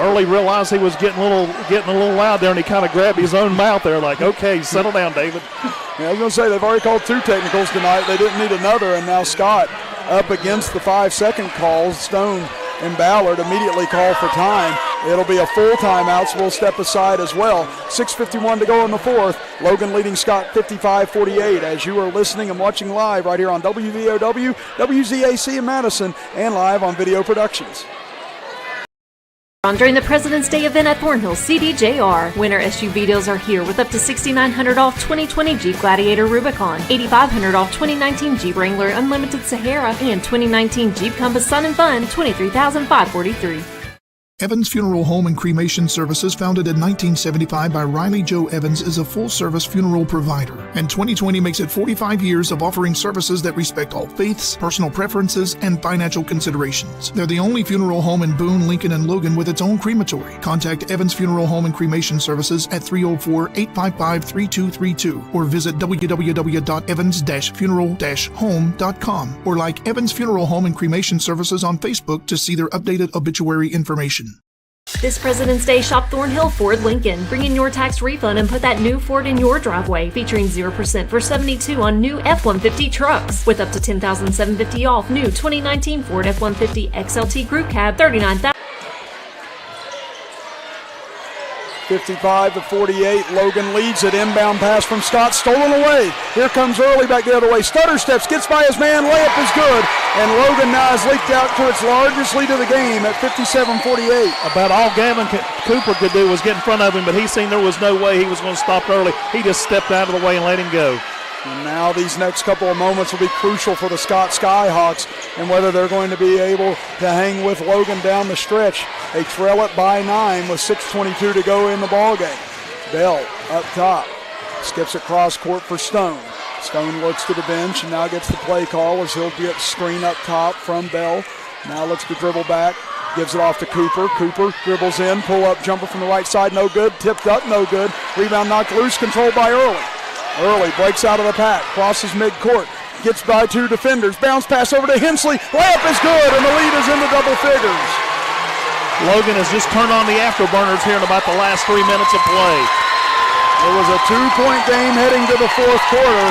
B: Early realized he was getting a little loud there, and he kind of grabbed his own mouth there, like, okay, settle down, David.
A: Yeah, I was going to say, they've already called 2 technicals tonight. They didn't need another, and now Scott up against the 5-second calls. Stone and Ballard immediately call for time. It'll be a full timeout, so we'll step aside as well. 6:51 to go in the 4th. Logan leading Scott 55-48 as you are listening and watching live right here on WVOW, WZAC in Madison, and live on Video Productions.
N: During the President's Day event at Thornhill CDJR, winter SUV deals are here with up to $6,900 off 2020 Jeep Gladiator Rubicon, $8,500 off 2019 Jeep Wrangler Unlimited Sahara, and 2019 Jeep Compass Sun and Fun, $23,543.
H: Evans Funeral Home and Cremation Services, founded in 1975 by Riley Joe Evans, is a full-service funeral provider, and 2020 makes it 45 years of offering services that respect all faiths, personal preferences, and financial considerations. They're the only funeral home in Boone, Lincoln, and Logan with its own crematory. Contact Evans Funeral Home and Cremation Services at 304-855-3232 or visit www.evans-funeral-home.com or like Evans Funeral Home and Cremation Services on Facebook to see their updated obituary information.
N: This President's Day, shop Thornhill Ford Lincoln. Bring in your tax refund and put that new Ford in your driveway, featuring 0% for $72 on new F-150 trucks. With up to $10,750 off new 2019 Ford F-150 XLT Crew Cab, $39,000.
A: 55-48, Logan leads it. Inbound pass from Scott, stolen away. Here comes Early back the other way. Stutter steps, gets by his man, layup is good. And Logan now has leaked out to its largest lead of the game at 57-48.
B: About all Gavin Cooper could do was get in front of him, but he seen there was no way he was going to stop Early. He just stepped out of the way and let him go.
A: And now these next couple of moments will be crucial for the Scott Skyhawks and whether they're going to be able to hang with Logan down the stretch. They trail it by 9 with 6:22 to go in the ballgame. Bell up top, skips across court for Stone. Stone looks to the bench and now gets the play call as he'll get screen up top from Bell. Now looks to dribble back, gives it off to Cooper. Cooper dribbles in, pull-up jumper from the right side, no good. Tipped up, no good. Rebound knocked loose, controlled by Early. Early breaks out of the pack, crosses midcourt, gets by 2 defenders, bounce pass over to Hensley, layup is good, and the lead is into double figures.
B: Logan has just turned on the afterburners here in about the last 3 minutes of play.
A: It was a 2-point game heading to the fourth quarter.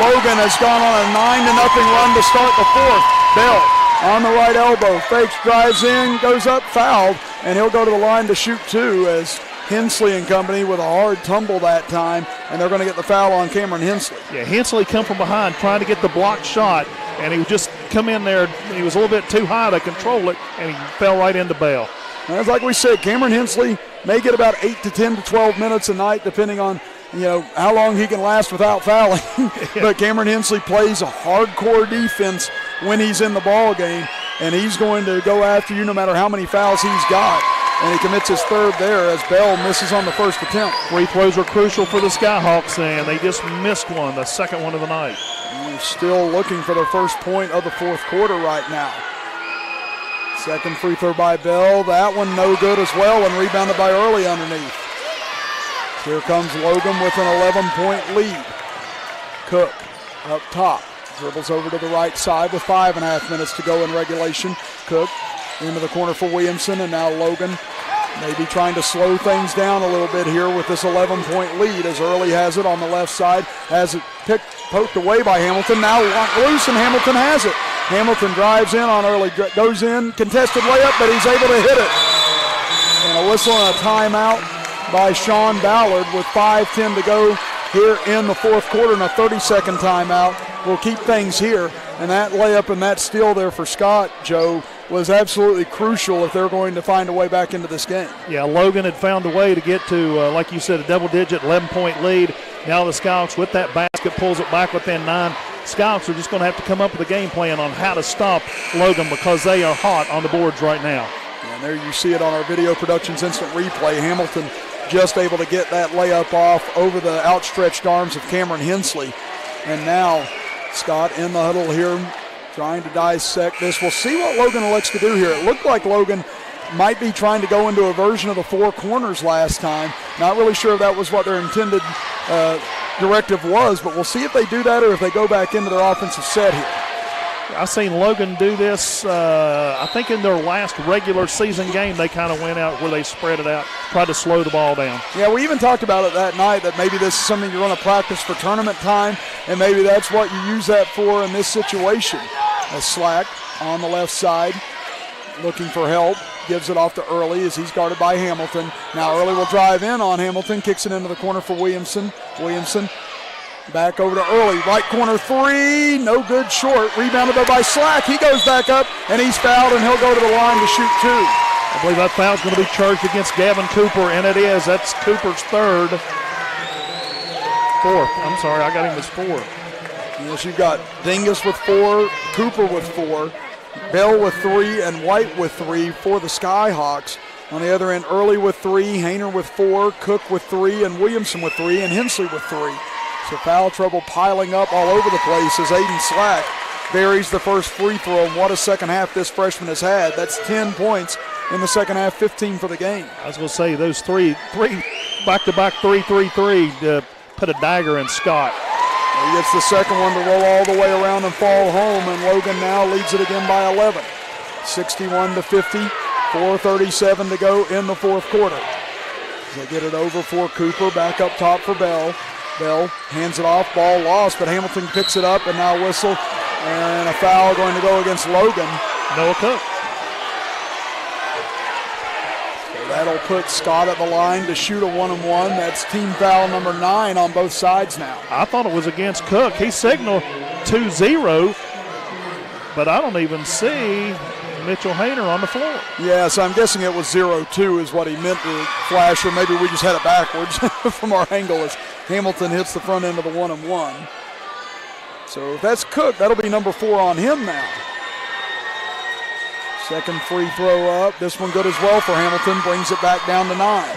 A: Logan has gone on a 9-0 run to start the fourth. Bell on the right elbow, fakes, drives in, goes up, fouled, and he'll go to the line to shoot 2 as Hensley and company with a hard tumble that time, and they're going to get the foul on Cameron Hensley.
B: Yeah, Hensley come from behind trying to get the blocked shot, and he just come in there. He was a little bit too high to control it, and he fell right into Bell.
A: As like we said, Cameron Hensley may get about 8 to 10 to 12 minutes a night, depending on how long he can last without fouling. But Cameron Hensley plays a hardcore defense when he's in the ball game, and he's going to go after you no matter how many fouls he's got. And he commits his third there as Bell misses on the first attempt.
B: Free throws were crucial for the Skyhawks, and they just missed one, the second one of the night.
A: And still looking for their first point of the fourth quarter right now. Second free throw by Bell. That one no good as well, and rebounded by Early underneath. Here comes Logan with an 11-point lead. Cook up top. Dribbles over to the right side with 5.5 minutes to go in regulation. Cook into the corner for Williamson, and now Logan maybe trying to slow things down a little bit here with this 11-point lead as Early has it on the left side, has it poked away by Hamilton, now loose, and Hamilton has it. Hamilton drives in on Early, goes in, contested layup, but he's able to hit it. And a whistle and a timeout by Sean Ballard with 5:10 to go here in the fourth quarter, and a 30-second timeout will keep things here. And that layup and that steal there for Scott, Joe, was absolutely crucial if they're going to find a way back into this game.
B: Yeah, Logan had found a way to get to, like you said, a double-digit 11-point lead. Now the Skyhawks with that basket pulls it back within 9. Skyhawks are just going to have to come up with a game plan on how to stop Logan because they are hot on the boards right now.
A: And there you see it on our video productions instant replay. Hamilton just able to get that layup off over the outstretched arms of Cameron Hensley. And now Scott in the huddle here trying to dissect this. We'll see what Logan elects to do here. It looked like Logan might be trying to go into a version of the 4 corners last time. Not really sure if that was what their intended directive was, but we'll see if they do that or if they go back into their offensive set here.
B: I've seen Logan do this, I think in their last regular season game, they kind of went out where they spread it out, tried to slow the ball down.
A: Yeah, we even talked about it that night that maybe this is something you're going to practice for tournament time, and maybe that's what you use that for in this situation. A Slack on the left side, looking for help, gives it off to Early as he's guarded by Hamilton. Now Early will drive in on Hamilton, kicks it into the corner for Williamson. Williamson back over to Early, right corner 3, no good, short, rebounded by Slack. He goes back up, and he's fouled, and he'll go to the line to shoot 2.
B: I believe that foul's going to be charged against Gavin Cooper, and it is. That's Cooper's fourth. I'm sorry, I got him as 4.
A: Yes, you've got Dingus with 4, Cooper with 4, Bell with 3, and White with 3 for the Skyhawks. On the other end, Early with 3, Hayner with 4, Cook with 3, and Williamson with 3, and Hensley with 3. So foul trouble piling up all over the place as Aiden Slack buries the first free throw. And what a second half this freshman has had. That's 10 points in the second half, 15 for the game.
B: I was going to say those three back-to-back 3-3-3 to put a dagger in Scott.
A: He gets the second one to roll all the way around and fall home, and Logan now leads it again by 11. 61-50, 4:37 to go in the fourth quarter. They get it over for Cooper, back up top for Bell. Bell hands it off, ball lost, but Hamilton picks it up, and now whistle, and a foul going to go against Logan.
B: Noah Cook.
A: So that'll put Scott at the line to shoot a 1-and-1. That's team foul number 9 on both sides now.
B: I thought it was against Cook. He signaled 2-0, but I don't even see Mitchell Hayner on the floor.
A: Yeah, so I'm guessing it was 0-2 is what he meant to flash, or maybe we just had it backwards from our angle as Hamilton hits the front end of the 1-and-1. So if that's Cook, that'll be number 4 on him now. Second free throw up. This one good as well for Hamilton. Brings it back down to 9.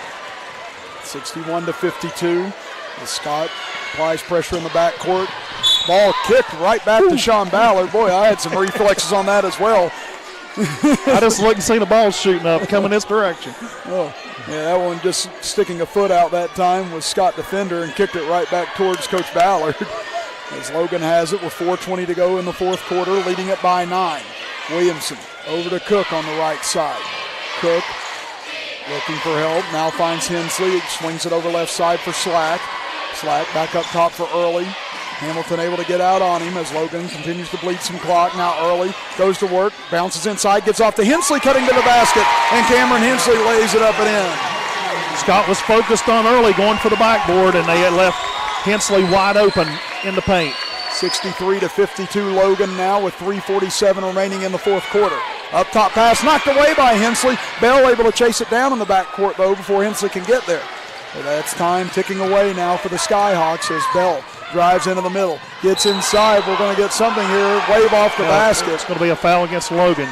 A: 61-52. As Scott applies pressure in the backcourt. Ball kicked right back to Sean Ballard. Boy, I had some reflexes on that as well.
B: I just looked and seen the ball shooting up, coming this direction.
A: Oh, yeah, that one just sticking a foot out that time was Scott defender and kicked it right back towards Coach Ballard. As Logan has it with 4:20 to go in the fourth quarter, leading it by 9. Williamson over to Cook on the right side. Cook looking for help, now finds Hensley, swings it over left side for Slack. Slack back up top for Early. Hamilton able to get out on him as Logan continues to bleed some clock. Now Early goes to work, bounces inside, gets off to Hensley, cutting to the basket, and Cameron Hensley lays it up and in.
B: Scott was focused on Early, going for the backboard, and they had left Hensley wide open in the paint.
A: 63-52 Logan now with 3:47 remaining in the fourth quarter. Up top pass knocked away by Hensley. Bell able to chase it down in the backcourt though before Hensley can get there. But that's time ticking away now for the Skyhawks as Bell drives into the middle, gets inside. We're going to get something here, wave off the basket.
B: It's going to be a foul against Logan.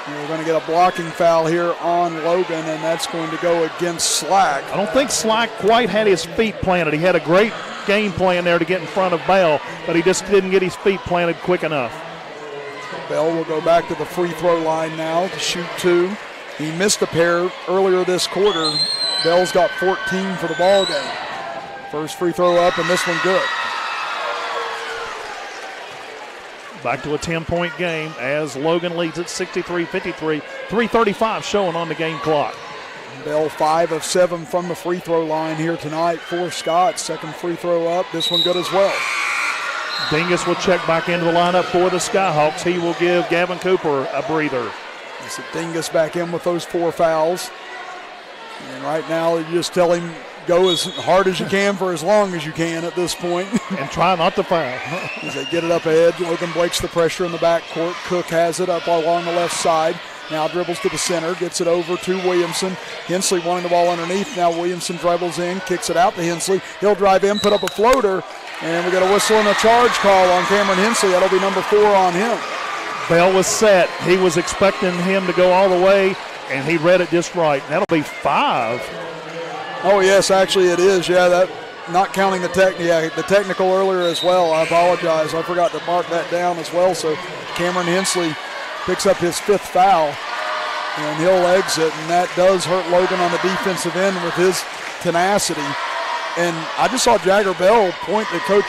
A: We're going to get a blocking foul here on Logan, and that's going to go against Slack.
B: I don't think Slack quite had his feet planted. He had a great game plan there to get in front of Bell, but he just didn't get his feet planted quick enough.
A: Bell will go back to the free throw line now to shoot 2. He missed a pair earlier this quarter. Bell's got 14 for the ball game. First free throw up, and this one good.
B: Back to a 10-point game as Logan leads at 63-53. 3:35 showing on the game clock.
A: Bell 5 of 7 from the free throw line here tonight for Scott. Second free throw up, this one good as well.
B: Dingus will check back into the lineup for the Skyhawks. He will give Gavin Cooper a breather.
A: So Dingus back in with those 4 fouls. And right now you just tell him go as hard as you can for as long as you can at this point.
B: And try not to foul.
A: As they get it up ahead, Logan breaks the pressure in the backcourt. Cook has it up along the left side. Now dribbles to the center, gets it over to Williamson. Hensley wanting the ball underneath. Now Williamson dribbles in, kicks it out to Hensley. He'll drive in, put up a floater, and we got a whistle and a charge call on Cameron Hensley. That'll be number 4 on him.
B: Bell was set. He was expecting him to go all the way, and he read it just right. That'll be 5.
A: Oh, yes, actually it is. Yeah, that not counting the technical earlier as well. I apologize. I forgot to mark that down as well. So Cameron Hensley picks up his 5th foul, and he'll exit, and that does hurt Logan on the defensive end with his tenacity. And I just saw Jagger Bell point to Coach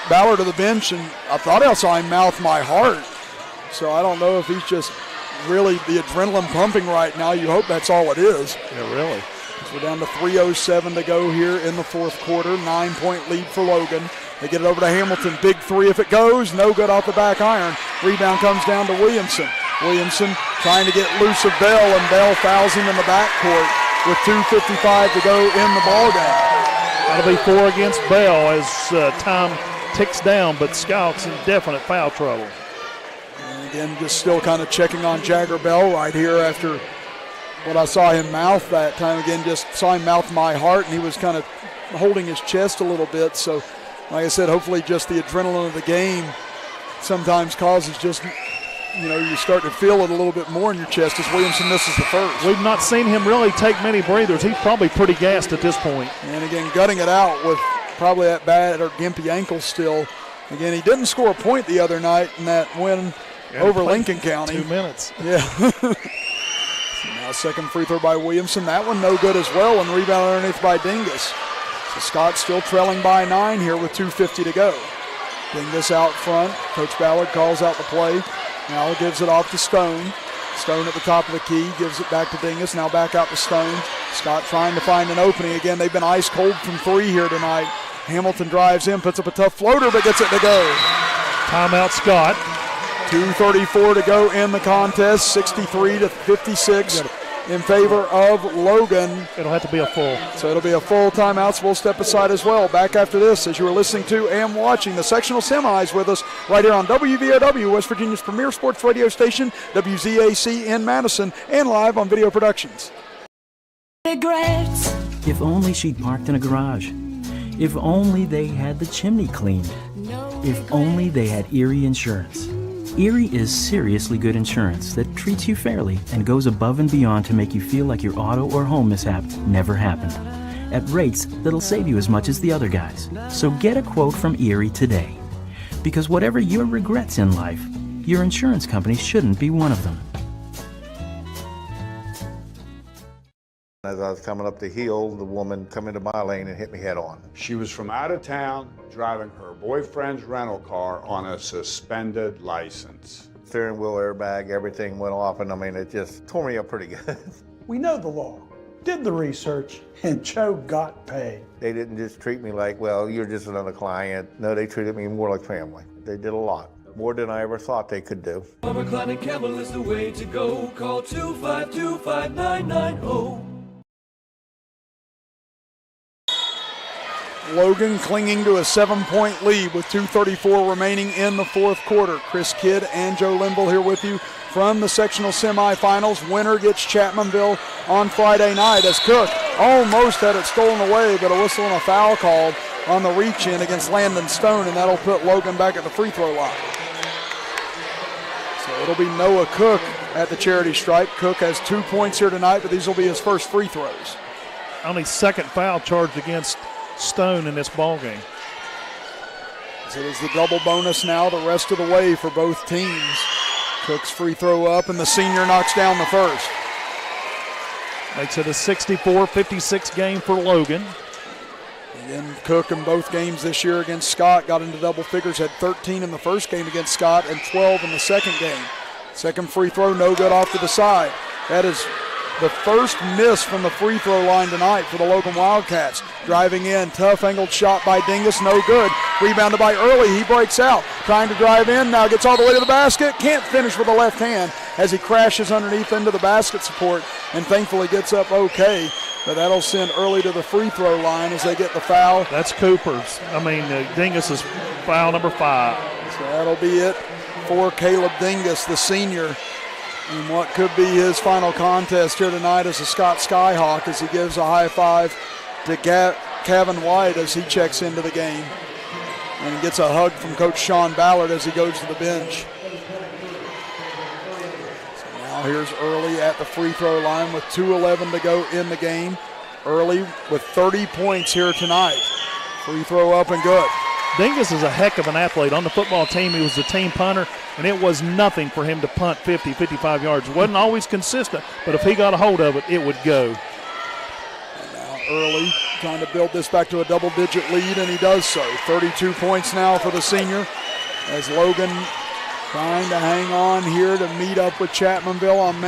A: Ballard to the bench, and I thought I saw him mouth "my heart." So I don't know if he's just really the adrenaline pumping right now. You hope that's all it is.
B: Yeah, really.
A: So we're down to 3:07 to go here in the fourth quarter. 9-point lead for Logan. They get it over to Hamilton. Big 3 if it goes. No good off the back iron. Rebound comes down to Williamson. Williamson trying to get loose of Bell, and Bell fouls him in the backcourt with 2:55 to go in the ballgame.
B: That'll be 4 against Bell as time ticks down, but Scout's in definite foul trouble.
A: And again, just still kind of checking on Jagger Bell right here after what I saw him mouth that time. Again, just saw him mouth "my heart," and he was kind of holding his chest a little bit. So, like I said, hopefully just the adrenaline of the game sometimes causes just, you start to feel it a little bit more in your chest as Williamson misses the first.
B: We've not seen him really take many breathers. He's probably pretty gassed at this point.
A: And again, gutting it out with probably that bad or gimpy ankle still. Again, he didn't score a point the other night in that win over Lincoln County.
B: 2 minutes.
A: Yeah. Now second free throw by Williamson. That one no good as well, and rebound underneath by Dingus. So Scott still trailing by 9 here with 2:50 to go. Dingus out front. Coach Ballard calls out the play. Now gives it off to Stone. Stone at the top of the key, gives it back to Dingus, now back out to Stone. Scott trying to find an opening. Again, they've been ice cold from three here tonight. Hamilton drives in, puts up a tough floater, but gets it to go.
B: Timeout, Scott.
A: 2:34 to go in the contest, 63-56 in favor of Logan.
B: It'll have to be a full.
A: So it'll be a full timeout, so we'll step aside as well. Back after this, as you are listening to and watching the sectional semis with us right here on WVOW, West Virginia's premier sports radio station, WZAC in Madison, and live on Video Productions.
M: Regrets. If only she'd parked in a garage. If only they had the chimney cleaned. If only they had Erie Insurance. Erie is seriously good insurance that treats you fairly and goes above and beyond to make you feel like your auto or home mishap never happened, at rates that'll save you as much as the other guys. So get a quote from Erie today. Because whatever your regrets in life, your insurance company shouldn't be one of them.
Q: As I was coming up the hill, the woman come into my lane and hit me head on.
F: She was from out of town, driving her boyfriend's rental car on a suspended license.
Q: Steering wheel airbag, everything went off, and I mean, it just tore me up pretty good.
E: We know the law, did the research, and Joe got paid.
Q: They didn't just treat me like, well, you're just another client. No, they treated me more like family. They did a lot, more than I ever thought they could do.
R: Farmer Klein and Campbell is the way to go. Call 252-5990.
A: Logan clinging to a 7-point lead with 2:34 remaining in the fourth quarter. Chris Kidd and Joe Linville here with you from the sectional semifinals. Winner gets Chapmanville on Friday night as Cook almost had it stolen away, but a whistle and a foul called on the reach-in against Landon Stone, and that'll put Logan back at the free throw line. So it'll be Noah Cook at the charity stripe. Cook has 2 points here tonight, but these will be his first free throws.
B: Only second foul charged against Stone in this ball game.
A: So it is the double bonus now the rest of the way for both teams. Cook's free throw up, and the senior knocks down the first.
B: Makes it a 64-56 game for Logan.
A: Again, Cook in both games this year against Scott got into double figures, had 13 in the first game against Scott and 12 in the second game. Second free throw, no good off to the side. That is the first miss from the free throw line tonight for the Logan Wildcats. Driving in, tough angled shot by Dingus, no good. Rebounded by Early, he breaks out. Trying to drive in, now gets all the way to the basket. Can't finish with the left hand as he crashes underneath into the basket support and thankfully gets up okay. But that'll send Early to the free throw line as they get the foul.
B: That's Cooper's. Dingus is foul number 5.
A: So that'll be it for Caleb Dingus, the senior, in what could be his final contest here tonight as a Scott Skyhawk, as he gives a high five to Kevin White as he checks into the game. And gets a hug from Coach Sean Ballard as he goes to the bench. So now here's Early at the free throw line with 2:11 to go in the game. Early with 30 points here tonight. Free throw up and good.
B: Dingus is a heck of an athlete. On the football team, he was the team punter, and it was nothing for him to punt 50, 55 yards. It wasn't always consistent, but if he got a hold of it, it would go.
A: And now Early trying to build this back to a double-digit lead, and he does so. 32 points now for the senior as Logan trying to hang on here to meet up with Chapmanville on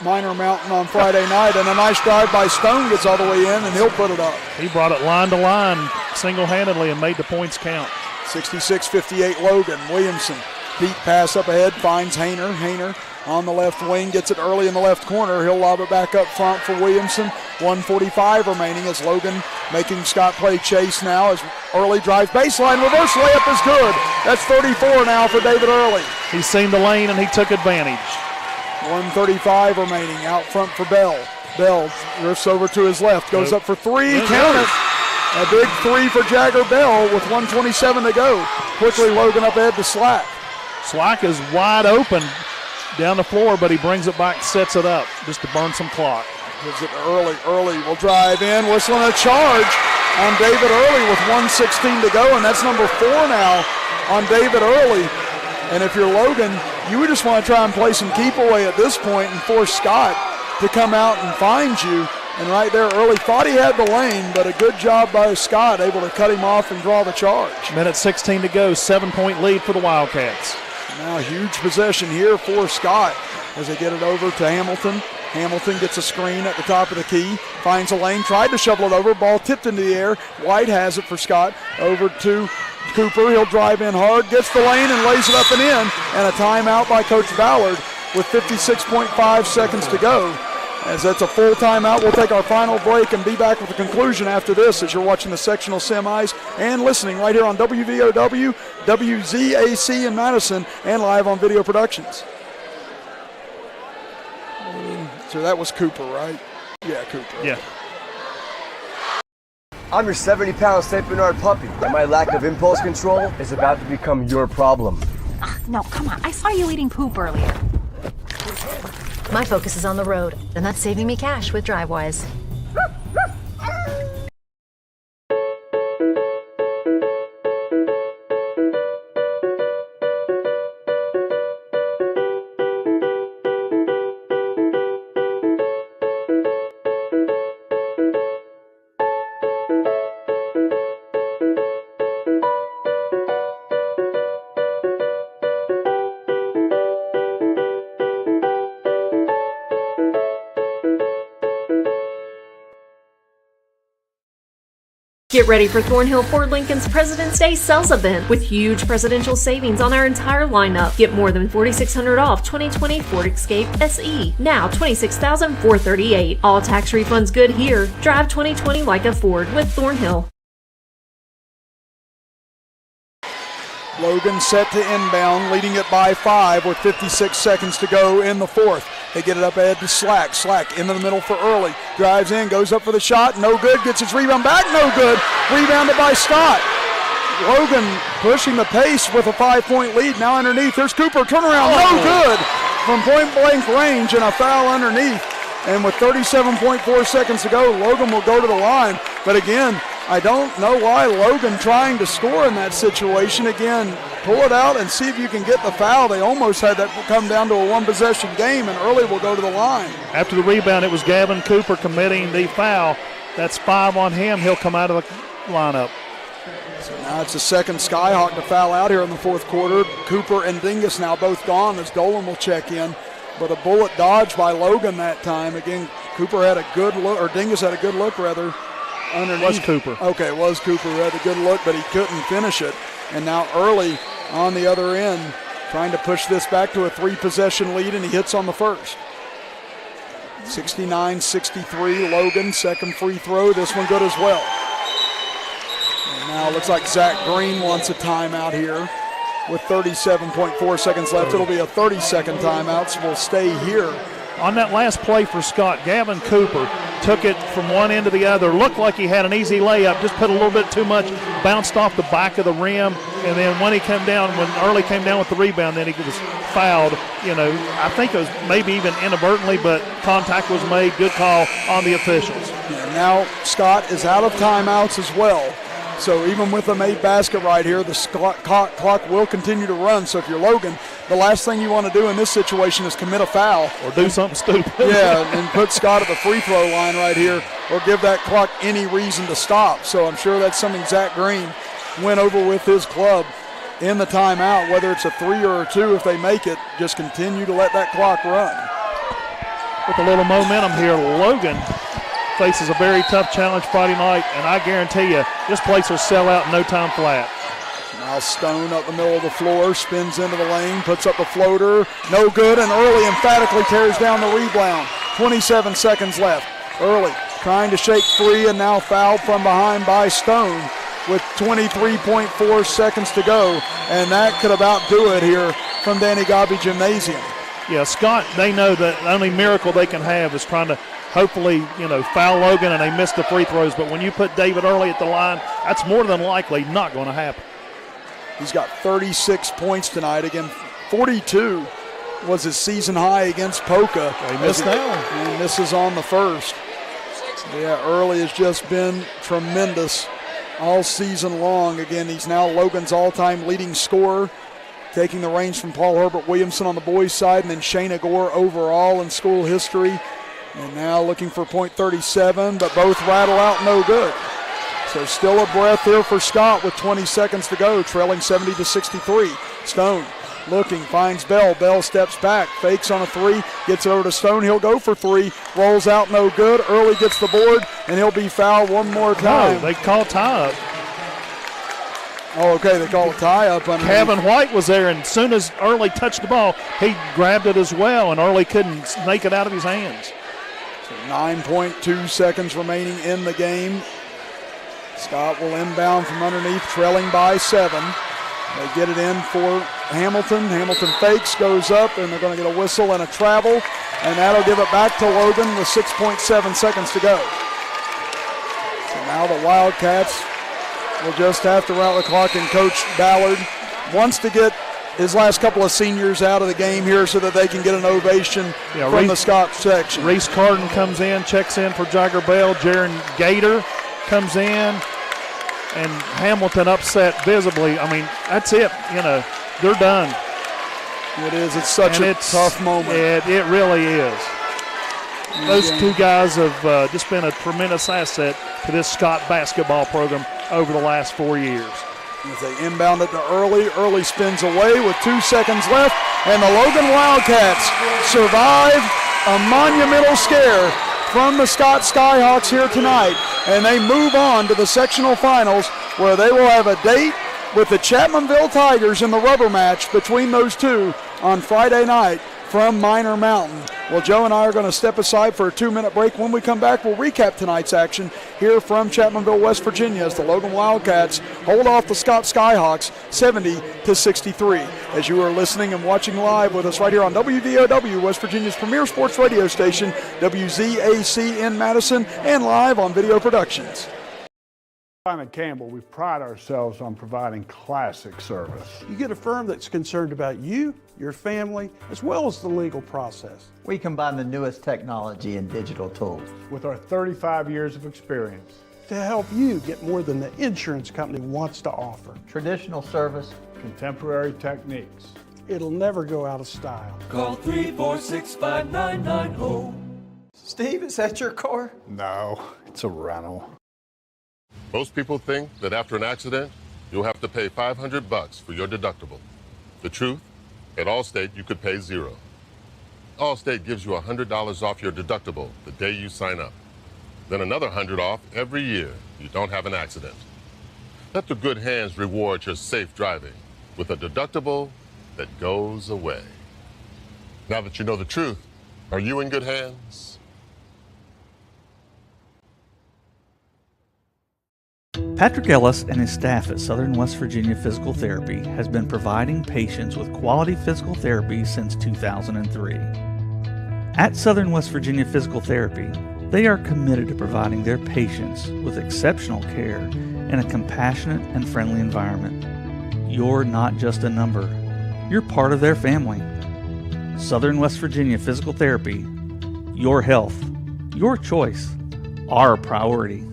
A: Minor Mountain on Friday night, and a nice drive by Stone gets all the way in, and he'll put it up.
B: He brought it line to line single-handedly and made the points count.
A: 66-58 Logan. Williamson, Pete pass up ahead, finds Hayner. Hayner on the left wing, gets it Early in the left corner. He'll lob it back up front for Williamson. 1:45 remaining as Logan making Scott play chase now as Early drives baseline. Reverse layup is good. That's 34 now for David Early.
B: He's seen the lane and he took advantage.
A: 1:35 remaining out front for Bell. Bell drifts over to his left, goes up for three, count it. A big three for Jagger Bell with 1:27 to go. Quickly Logan up ahead to Slack.
B: Slack is wide open down the floor, but he brings it back, sets it up just to burn some clock.
A: Gives it Early. Early will drive in, whistling a charge on David Early with 1:16 to go, and that's number 4 now on David Early. And if you're Logan, you would just want to try and play some keep away at this point and force Scott to come out and find you. And right there, Early thought he had the lane, but a good job by Scott, able to cut him off and draw the charge.
B: Minute 16 to go, 7-point lead for the Wildcats.
A: Now a huge possession here for Scott as they get it over to Hamilton. Hamilton gets a screen at the top of the key, finds a lane, tried to shovel it over, ball tipped into the air. White has it for Scott, over to Cooper. He'll drive in hard, gets the lane and lays it up and in, and a timeout by Coach Ballard with 56.5 seconds to go. As that's a full timeout, we'll take our final break and be back with the conclusion after this as you're watching the sectional semis and listening right here on WVOW, WZAC in Madison, and live on Video Productions. So that was Cooper, right? Yeah, Cooper.
B: Yeah.
S: I'm your 70-pound St. Bernard puppy, and my lack of impulse control is about to become your problem.
T: No, come on. I saw you eating poop earlier. My focus is on the road, and that's saving me cash with DriveWise.
N: Get ready for Thornhill Ford Lincoln's President's Day sales event with huge presidential savings on our entire lineup. Get more than $4,600 off 2020 Ford Escape SE, now $26,438. All tax refunds good here. Drive 2020 like a Ford with Thornhill.
A: Logan set to inbound, leading it by 5 with 56 seconds to go in the fourth. They get it up ahead to Slack. Slack into the middle for Early. Drives in, goes up for the shot. No good. Gets his rebound back. No good. Rebounded by Scott. Logan pushing the pace with a 5-point lead. Now underneath. There's Cooper. Turnaround. No good. From point-blank range and a foul underneath. And with 37.4 seconds to go, Logan will go to the line. But again, I don't know why Logan trying to score in that situation. Again, pull it out and see if you can get the foul. They almost had that come down to a one-possession game, and Early will go to the line.
B: After the rebound, it was Gavin Cooper committing the foul. That's 5 on him. He'll come out of the lineup.
A: So now it's the second Skyhawk to foul out here in the fourth quarter. Cooper and Dingus now both gone as Dolan will check in. But a bullet dodged by Logan that time. Again, Cooper had a good look, or Dingus had a good look rather. Underneath.
B: Was Cooper.
A: Okay, it was Cooper who had a good look, but he couldn't finish it. And now Early on the other end trying to push this back to a 3-possession lead, and he hits on the first. 69-63, Logan, second free throw. This one good as well. And now it looks like Zach Green wants a timeout here with 37.4 seconds left. It'll be a 30-second timeout, so we'll stay here.
B: On that last play for Scott, Gavin Cooper took it from one end to the other. Looked like he had an easy layup, just put a little bit too much, bounced off the back of the rim, and then when Early came down with the rebound, then he was fouled. I think it was maybe even inadvertently, but contact was made. Good call on the officials.
A: Yeah, now Scott is out of timeouts as well. So even with a made basket right here, the clock will continue to run. So if you're Logan, the last thing you want to do in this situation is commit a foul.
B: Or do something stupid.
A: Yeah, and put Scott at the free throw line right here, or give that clock any reason to stop. So I'm sure that's something Zach Green went over with his club in the timeout, whether it's a 3 or a 2. If they make it, just continue to let that clock run.
B: With a little momentum here, Logan faces a very tough challenge Friday night, and I guarantee you this place will sell out in no time flat.
A: Now Stone up the middle of the floor, spins into the lane, puts up a floater, no good, and Early emphatically tears down the rebound. 27 seconds left. Early trying to shake free and now fouled from behind by Stone with 23.4 seconds to go, and that could about do it here from Danny Gobby Gymnasium.
B: Yeah, Scott, they know that the only miracle they can have is trying to hopefully, foul Logan, and they missed the free throws. But when you put David Early at the line, that's more than likely not going to happen.
A: He's got 36 points tonight. Again, 42 was his season high against Polka.
B: He missed that one.
A: He misses on the first. Yeah, Early has just been tremendous all season long. Again, he's now Logan's all-time leading scorer, taking the reins from Paul Herbert Williamson on the boys' side, and then Shayna Gore overall in school history. And now looking for .37, but both rattle out no good. So still a breath here for Scott with 20 seconds to go, trailing 70-63. Stone looking, finds Bell. Bell steps back, fakes on a three, gets it over to Stone. He'll go for three, rolls out, no good. Early gets the board, and he'll be fouled one more time.
B: No, they call tie up.
A: Oh, okay, they call a tie-up.
B: Kevin White was there, and as soon as Early touched the ball, he grabbed it as well, and Early couldn't snake it out of his hands.
A: So 9.2 seconds remaining in the game. Scott will inbound from underneath, trailing by 7. They get it in for Hamilton. Hamilton fakes, goes up, and they're going to get a whistle and a travel, and that'll give it back to Logan with 6.7 seconds to go. So now the Wildcats will just have to round the clock, and Coach Ballard wants to get his last couple of seniors out of the game here so that they can get an ovation from the Scott section.
B: Reese Carden comes in, checks in for Jagger Bell. Jaron Gator comes in, and Hamilton upset visibly. I mean, that's it. They're done.
A: It is. It's such a tough moment.
B: It really is. Those two guys have just been a tremendous asset to this Scott basketball program over the last 4 years.
A: As they inbound it to Early. Early spins away with 2 seconds left, and the Logan Wildcats survive a monumental scare from the Scott Skyhawks here tonight, and they move on to the sectional finals, where they will have a date with the Chapmanville Tigers in the rubber match between those two on Friday night from Minor Mountain. Well, Joe and I are going to step aside for a 2-minute break. When we come back, we'll recap tonight's action here from Chapmanville, West Virginia, as the Logan Wildcats hold off the Scott Skyhawks 70-63. As you are listening and watching live with us right here on WVOW, West Virginia's premier sports radio station, WZAC in Madison, and live on Video Productions.
F: At Campbell, we pride ourselves on providing classic service.
E: You get a firm that's concerned about you, your family, as well as the legal process.
C: We combine the newest technology and digital tools
F: with our 35 years of experience
E: to help you get more than the insurance company wants to offer.
C: Traditional service,
F: contemporary techniques.
E: It'll never go out of style.
R: Call 346-5990.
C: Steve, is that your car?
F: No, it's a rental.
P: Most people think that after an accident, you'll have to pay $500 for your deductible. The truth, at Allstate, you could pay $0. Allstate gives you $100 off your deductible the day you sign up. Then another $100 off every year you don't have an accident. Let the good hands reward your safe driving with a deductible that goes away. Now that you know the truth, are you in good hands?
I: Patrick Ellis and his staff at Southern West Virginia Physical Therapy has been providing patients with quality physical therapy since 2003. At Southern West Virginia Physical Therapy, they are committed to providing their patients with exceptional care in a compassionate and friendly environment. You're not just a number, you're part of their family. Southern West Virginia Physical Therapy, your health, your choice, our priority.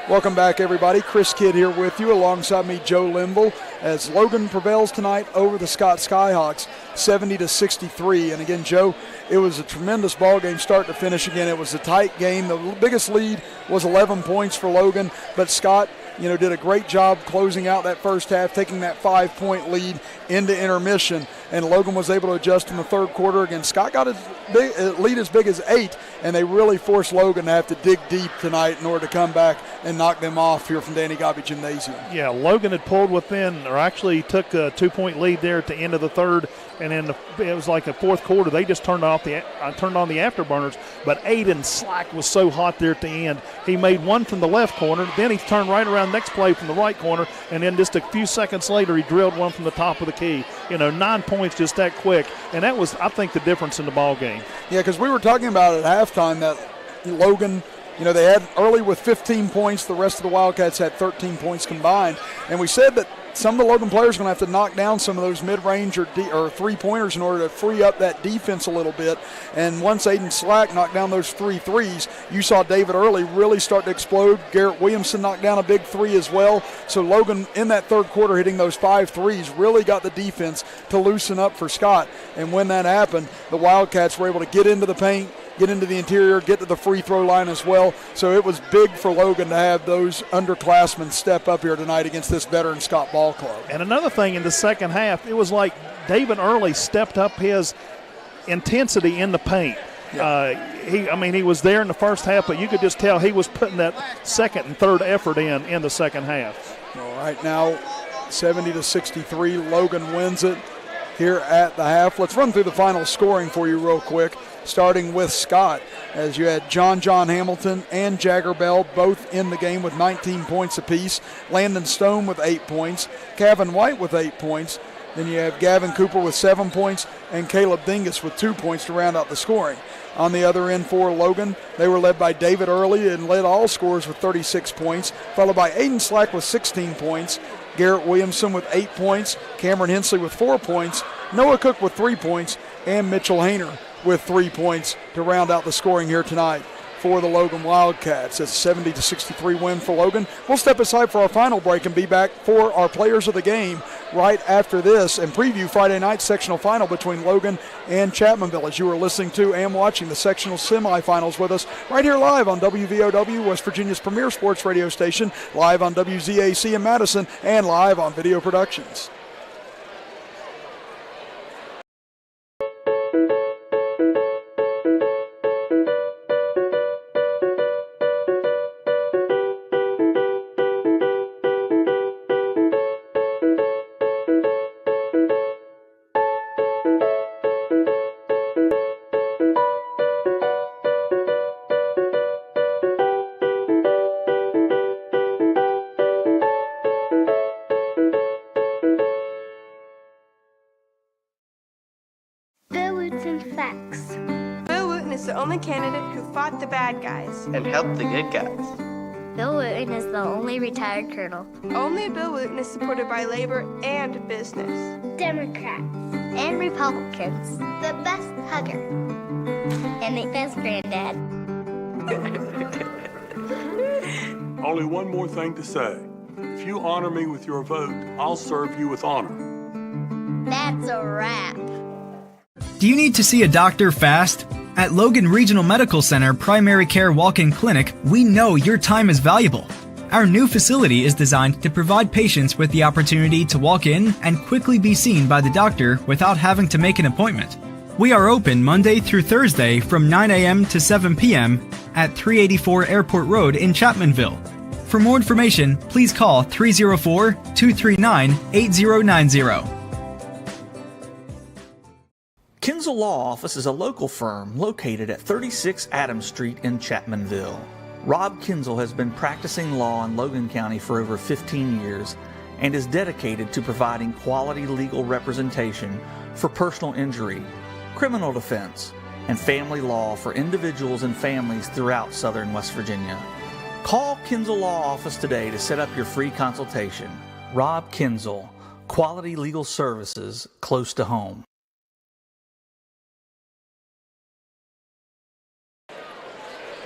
A: Welcome back, everybody. Chris Kidd here with you, alongside me, Joe Limble, as Logan prevails tonight over the Scott Skyhawks, 70-63. And again, Joe, it was a tremendous ball game, start to finish. Again, it was a tight game. The biggest lead was 11 points for Logan, but Scott, did a great job closing out that first half, taking that 5-point lead into intermission, and Logan was able to adjust in the third quarter. Again, Scott got his lead as big as 8, and they really forced Logan to have to dig deep tonight in order to come back and knock them off here from Danny Gobby Gymnasium.
B: Yeah, Logan had pulled within, or actually took a 2-point lead there at the end of the third, and then it was like the fourth quarter. They just turned on the afterburners, but Aiden Slack was so hot there at the end. He made one from the left corner, then he turned right around next play from the right corner, and then just a few seconds later he drilled one from the top of the key. 9 points just that quick, and that was, I think, the difference in the ball game.
A: Yeah, because we were talking about at halftime that Logan You know, they had early with 15 points. The rest of the Wildcats had 13 points combined. And we said that some of the Logan players are going to have to knock down some of those mid-range or three-pointers in order to free up that defense a little bit. And once Aiden Slack knocked down those 3 threes, you saw David Early really start to explode. Garrett Williamson knocked down a big 3 as well. So Logan, in that third quarter, hitting those 5 threes, really got the defense to loosen up for Scott. And when that happened, the Wildcats were able to get into the paint, get into the interior, get to the free throw line as well. So it was big for Logan to have those underclassmen step up here tonight against this veteran Scott Ball Club.
B: And another thing in the second half, it was like David Early stepped up his intensity in the paint. Yeah. He was there in the first half, but you could just tell he was putting that second and third effort in the second half.
A: All right, now 70-63, Logan wins it here at the half. Let's run through the final scoring for you real quick, starting with Scott, as you had John Hamilton and Jagger Bell both in the game with 19 points apiece. Landon Stone with 8 points. Kevin White with 8 points. Then you have Gavin Cooper with 7 points and Caleb Dingus with 2 points to round out the scoring. On the other end for Logan, they were led by David Early and led all scorers with 36 points, followed by Aiden Slack with 16 points, Garrett Williamson with 8 points, Cameron Hensley with 4 points, Noah Cook with 3 points, and Mitchell Hayner with 3 points to round out the scoring here tonight for the Logan Wildcats. It's a 70-63 win for Logan. We'll step aside for our final break and be back for our players of the game right after this and preview Friday night's sectional final between Logan and Chapmanville, as you are listening to and watching the sectional semifinals with us right here live on WVOW, West Virginia's premier sports radio station, live on WZAC in Madison, and live on Video Productions.
U: The bad guys
J: and help the good guys.
V: Bill Wooten is the only retired colonel.
U: Only Bill Wooten is supported by labor and business,
V: Democrats and Republicans, the best hugger and the best granddad.
K: Only one more thing to say. If you honor me with your vote, I'll serve you with honor.
V: That's a wrap.
G: Do you need to see a doctor fast? At Logan Regional Medical Center Primary Care Walk-In Clinic, we know your time is valuable. Our new facility is designed to provide patients with the opportunity to walk in and quickly be seen by the doctor without having to make an appointment. We are open Monday through Thursday from 9 a.m. to 7 p.m. at 384 Airport Road in Chapmanville. For more information, please call 304-239-8090.
I: Kinzel Law Office is a local firm located at 36 Adams Street in Chapmanville. Rob Kinzel has been practicing law in Logan County for over 15 years and is dedicated to providing quality legal representation for personal injury, criminal defense, and family law for individuals and families throughout southern West Virginia. Call Kinzel Law Office today to set up your free consultation. Rob Kinzel, quality legal services close to home.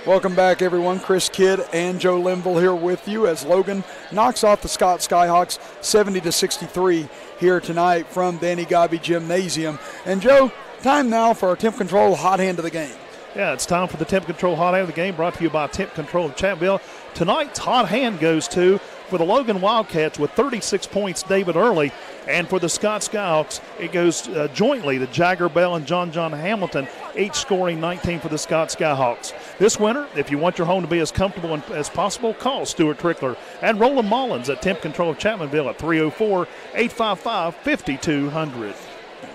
A: Welcome back, everyone. Chris Kidd and Joe Linville here with you as Logan knocks off the Scott Skyhawks 70-63 here tonight from Danny Gobby Gymnasium. And Joe, time now for our temp control hot hand of the game.
B: Yeah, it's time for the temp control hot hand of the game, brought to you by Temp Control of Chapmanville. Tonight's hot hand goes to, for the Logan Wildcats with 36 points, David Early. And for the Scott Skyhawks, it goes jointly to Jagger Bell and John Hamilton, each scoring 19 for the Scott Skyhawks. This winter, if you want your home to be as comfortable as possible, call Stuart Trickler and Roland Mullins at Temp Control of Chapmanville at 304-855-5200.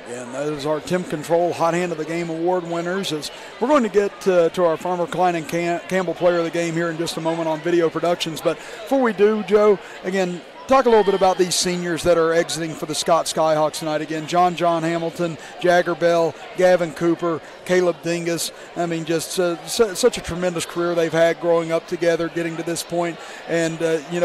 A: Again, those are Temp Control Hot Hand of the Game award winners. As we're going to get to our Farmer Klein and Campbell Player of the Game here in just a moment on Video Productions. But before we do, Joe, again, talk a little bit about these seniors that are exiting for the Scott Skyhawks tonight. Again, John Hamilton, Jagger Bell, Gavin Cooper, Caleb Dingus. I mean, just such a tremendous career they've had growing up together, getting to this point. And,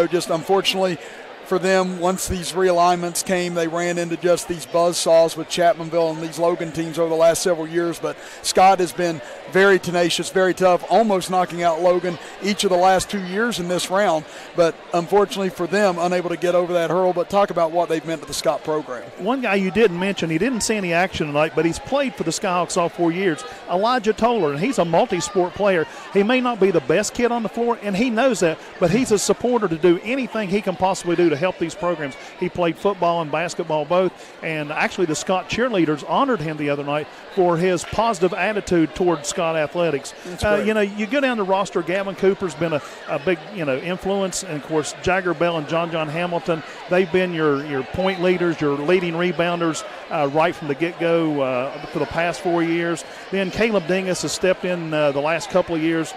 A: just unfortunately for them, once these realignments came, they ran into just these buzzsaws with Chapmanville and these Logan teams over the last several years. But Scott has been very tenacious, very tough, almost knocking out Logan each of the last 2 years in this round. But unfortunately for them, unable to get over that hurdle. But talk about what they've meant to the Scott program.
B: One guy you didn't mention, he didn't see any action tonight, but he's played for the Skyhawks all 4 years, Elijah Toller, and he's a multi-sport player. He may not be the best kid on the floor, and he knows that, but he's a supporter to do anything he can possibly do to help these programs. He played football and basketball both, and actually the Scott cheerleaders honored him the other night for his positive attitude toward Scott athletics. You go down the roster, Gavin Cooper's been a big influence, and of course Jagger Bell and John Hamilton, they've been your point leaders, your leading rebounders right from the get-go for the past 4 years. Then Caleb Dingus has stepped in the last couple of years,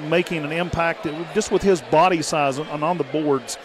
B: making an impact just with his body size on the boards.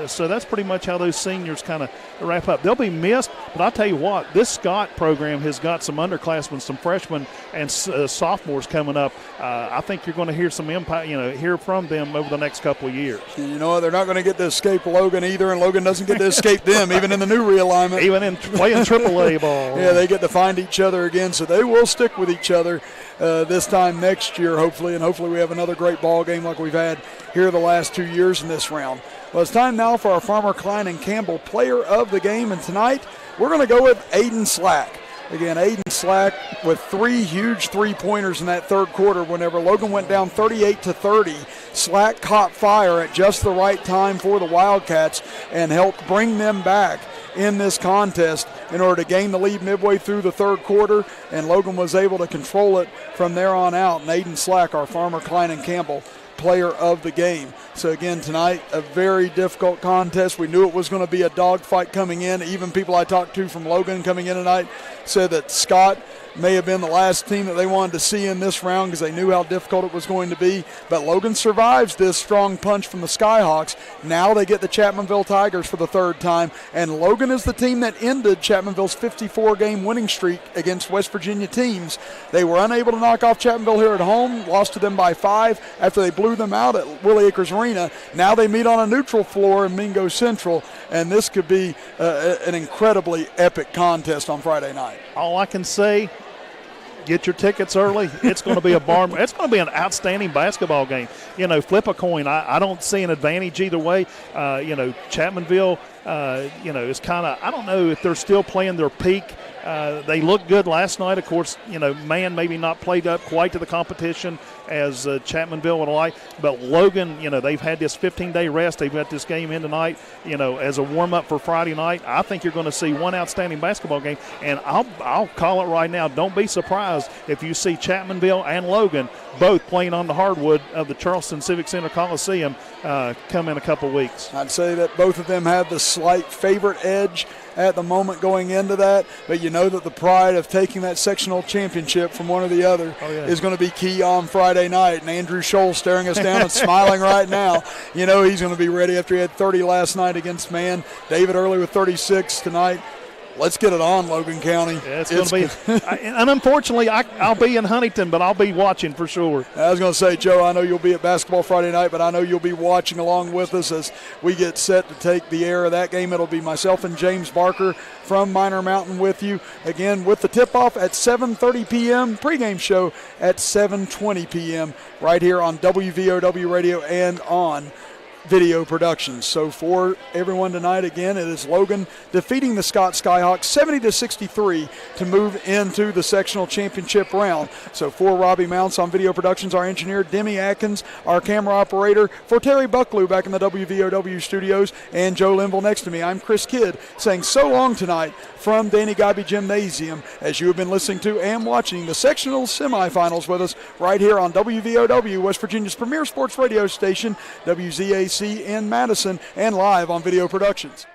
B: So that's pretty much how those seniors kind of wrap up. They'll be missed, but I'll tell you what, this Scott program has got some underclassmen, some freshmen, and sophomores coming up. I think you're going to hear some impact, hear from them over the next couple of years.
A: And you know what? They're not going to get to escape Logan either, and Logan doesn't get to escape them, even in the new realignment.
B: Even in playing AAA ball.
A: Yeah, they get to find each other again, so they will stick with each other this time next year, hopefully, and hopefully we have another great ball game like we've had here the last 2 years in this round. Well, it's time now for our Farmer, Klein, and Campbell player of the game, and tonight we're going to go with Aiden Slack. Again, Aiden Slack with 3 huge three-pointers in that third quarter. Whenever Logan went down 38-30, Slack caught fire at just the right time for the Wildcats and helped bring them back in this contest in order to gain the lead midway through the third quarter, and Logan was able to control it from there on out. And Aiden Slack, our Farmer, Klein, and Campbell player of the game. So again, tonight, a very difficult contest. We knew it was going to be a dogfight coming in. Even people I talked to from Logan coming in tonight said that Scott may have been the last team that they wanted to see in this round because they knew how difficult it was going to be. But Logan survives this strong punch from the Skyhawks. Now they get the Chapmanville Tigers for the third time, and Logan is the team that ended Chapmanville's 54-game winning streak against West Virginia teams. They were unable to knock off Chapmanville here at home, lost to them by 5 after they blew them out at Willie Acres Arena. Now they meet on a neutral floor in Mingo Central, and this could be an incredibly epic contest on Friday night.
B: All I can say, get your tickets early. It's going to be it's going to be an outstanding basketball game. Flip a coin. I don't see an advantage either way. Chapmanville, is kind of, I don't know if they're still playing their peak. They looked good last night. Of course, man maybe not played up quite to the competition as Chapmanville would like. But Logan, they've had this 15-day rest. They've got this game in tonight, as a warm-up for Friday night. I think you're going to see one outstanding basketball game. And I'll call it right now. Don't be surprised if you see Chapmanville and Logan both playing on the hardwood of the Charleston Civic Center Coliseum come in a couple weeks.
A: I'd say that both of them have the slight favorite edge at the moment going into that, but you know that the pride of taking that sectional championship from one or the other is going to be key on Friday night. And Andrew Scholl staring us down and smiling right now. He's going to be ready after he had 30 last night against Man. David Early with 36 tonight. Let's get it on, Logan County.
B: Yeah, it's going to be, and unfortunately, I'll be in Huntington, but I'll be watching for sure.
A: I was going to say, Joe, I know you'll be at Basketball Friday night, but I know you'll be watching along with us as we get set to take the air of that game. It'll be myself and James Barker from Minor Mountain with you. Again, with the tip-off at 7:30 p.m., pregame show at 7:20 p.m. right here on WVOW Radio and on Video Productions. So for everyone tonight, again, it is Logan defeating the Scott Skyhawks 70-63 to move into the sectional championship round. So for Robbie Mounts on Video Productions, our engineer Demi Atkins, our camera operator, for Terry Bucklew back in the WVOW studios, and Joe Linville next to me, I'm Chris Kidd saying so long tonight from Danny Gobby Gymnasium as you have been listening to and watching the sectional semifinals with us right here on WVOW, West Virginia's premier sports radio station, WZAC in Madison, and live on Video Productions.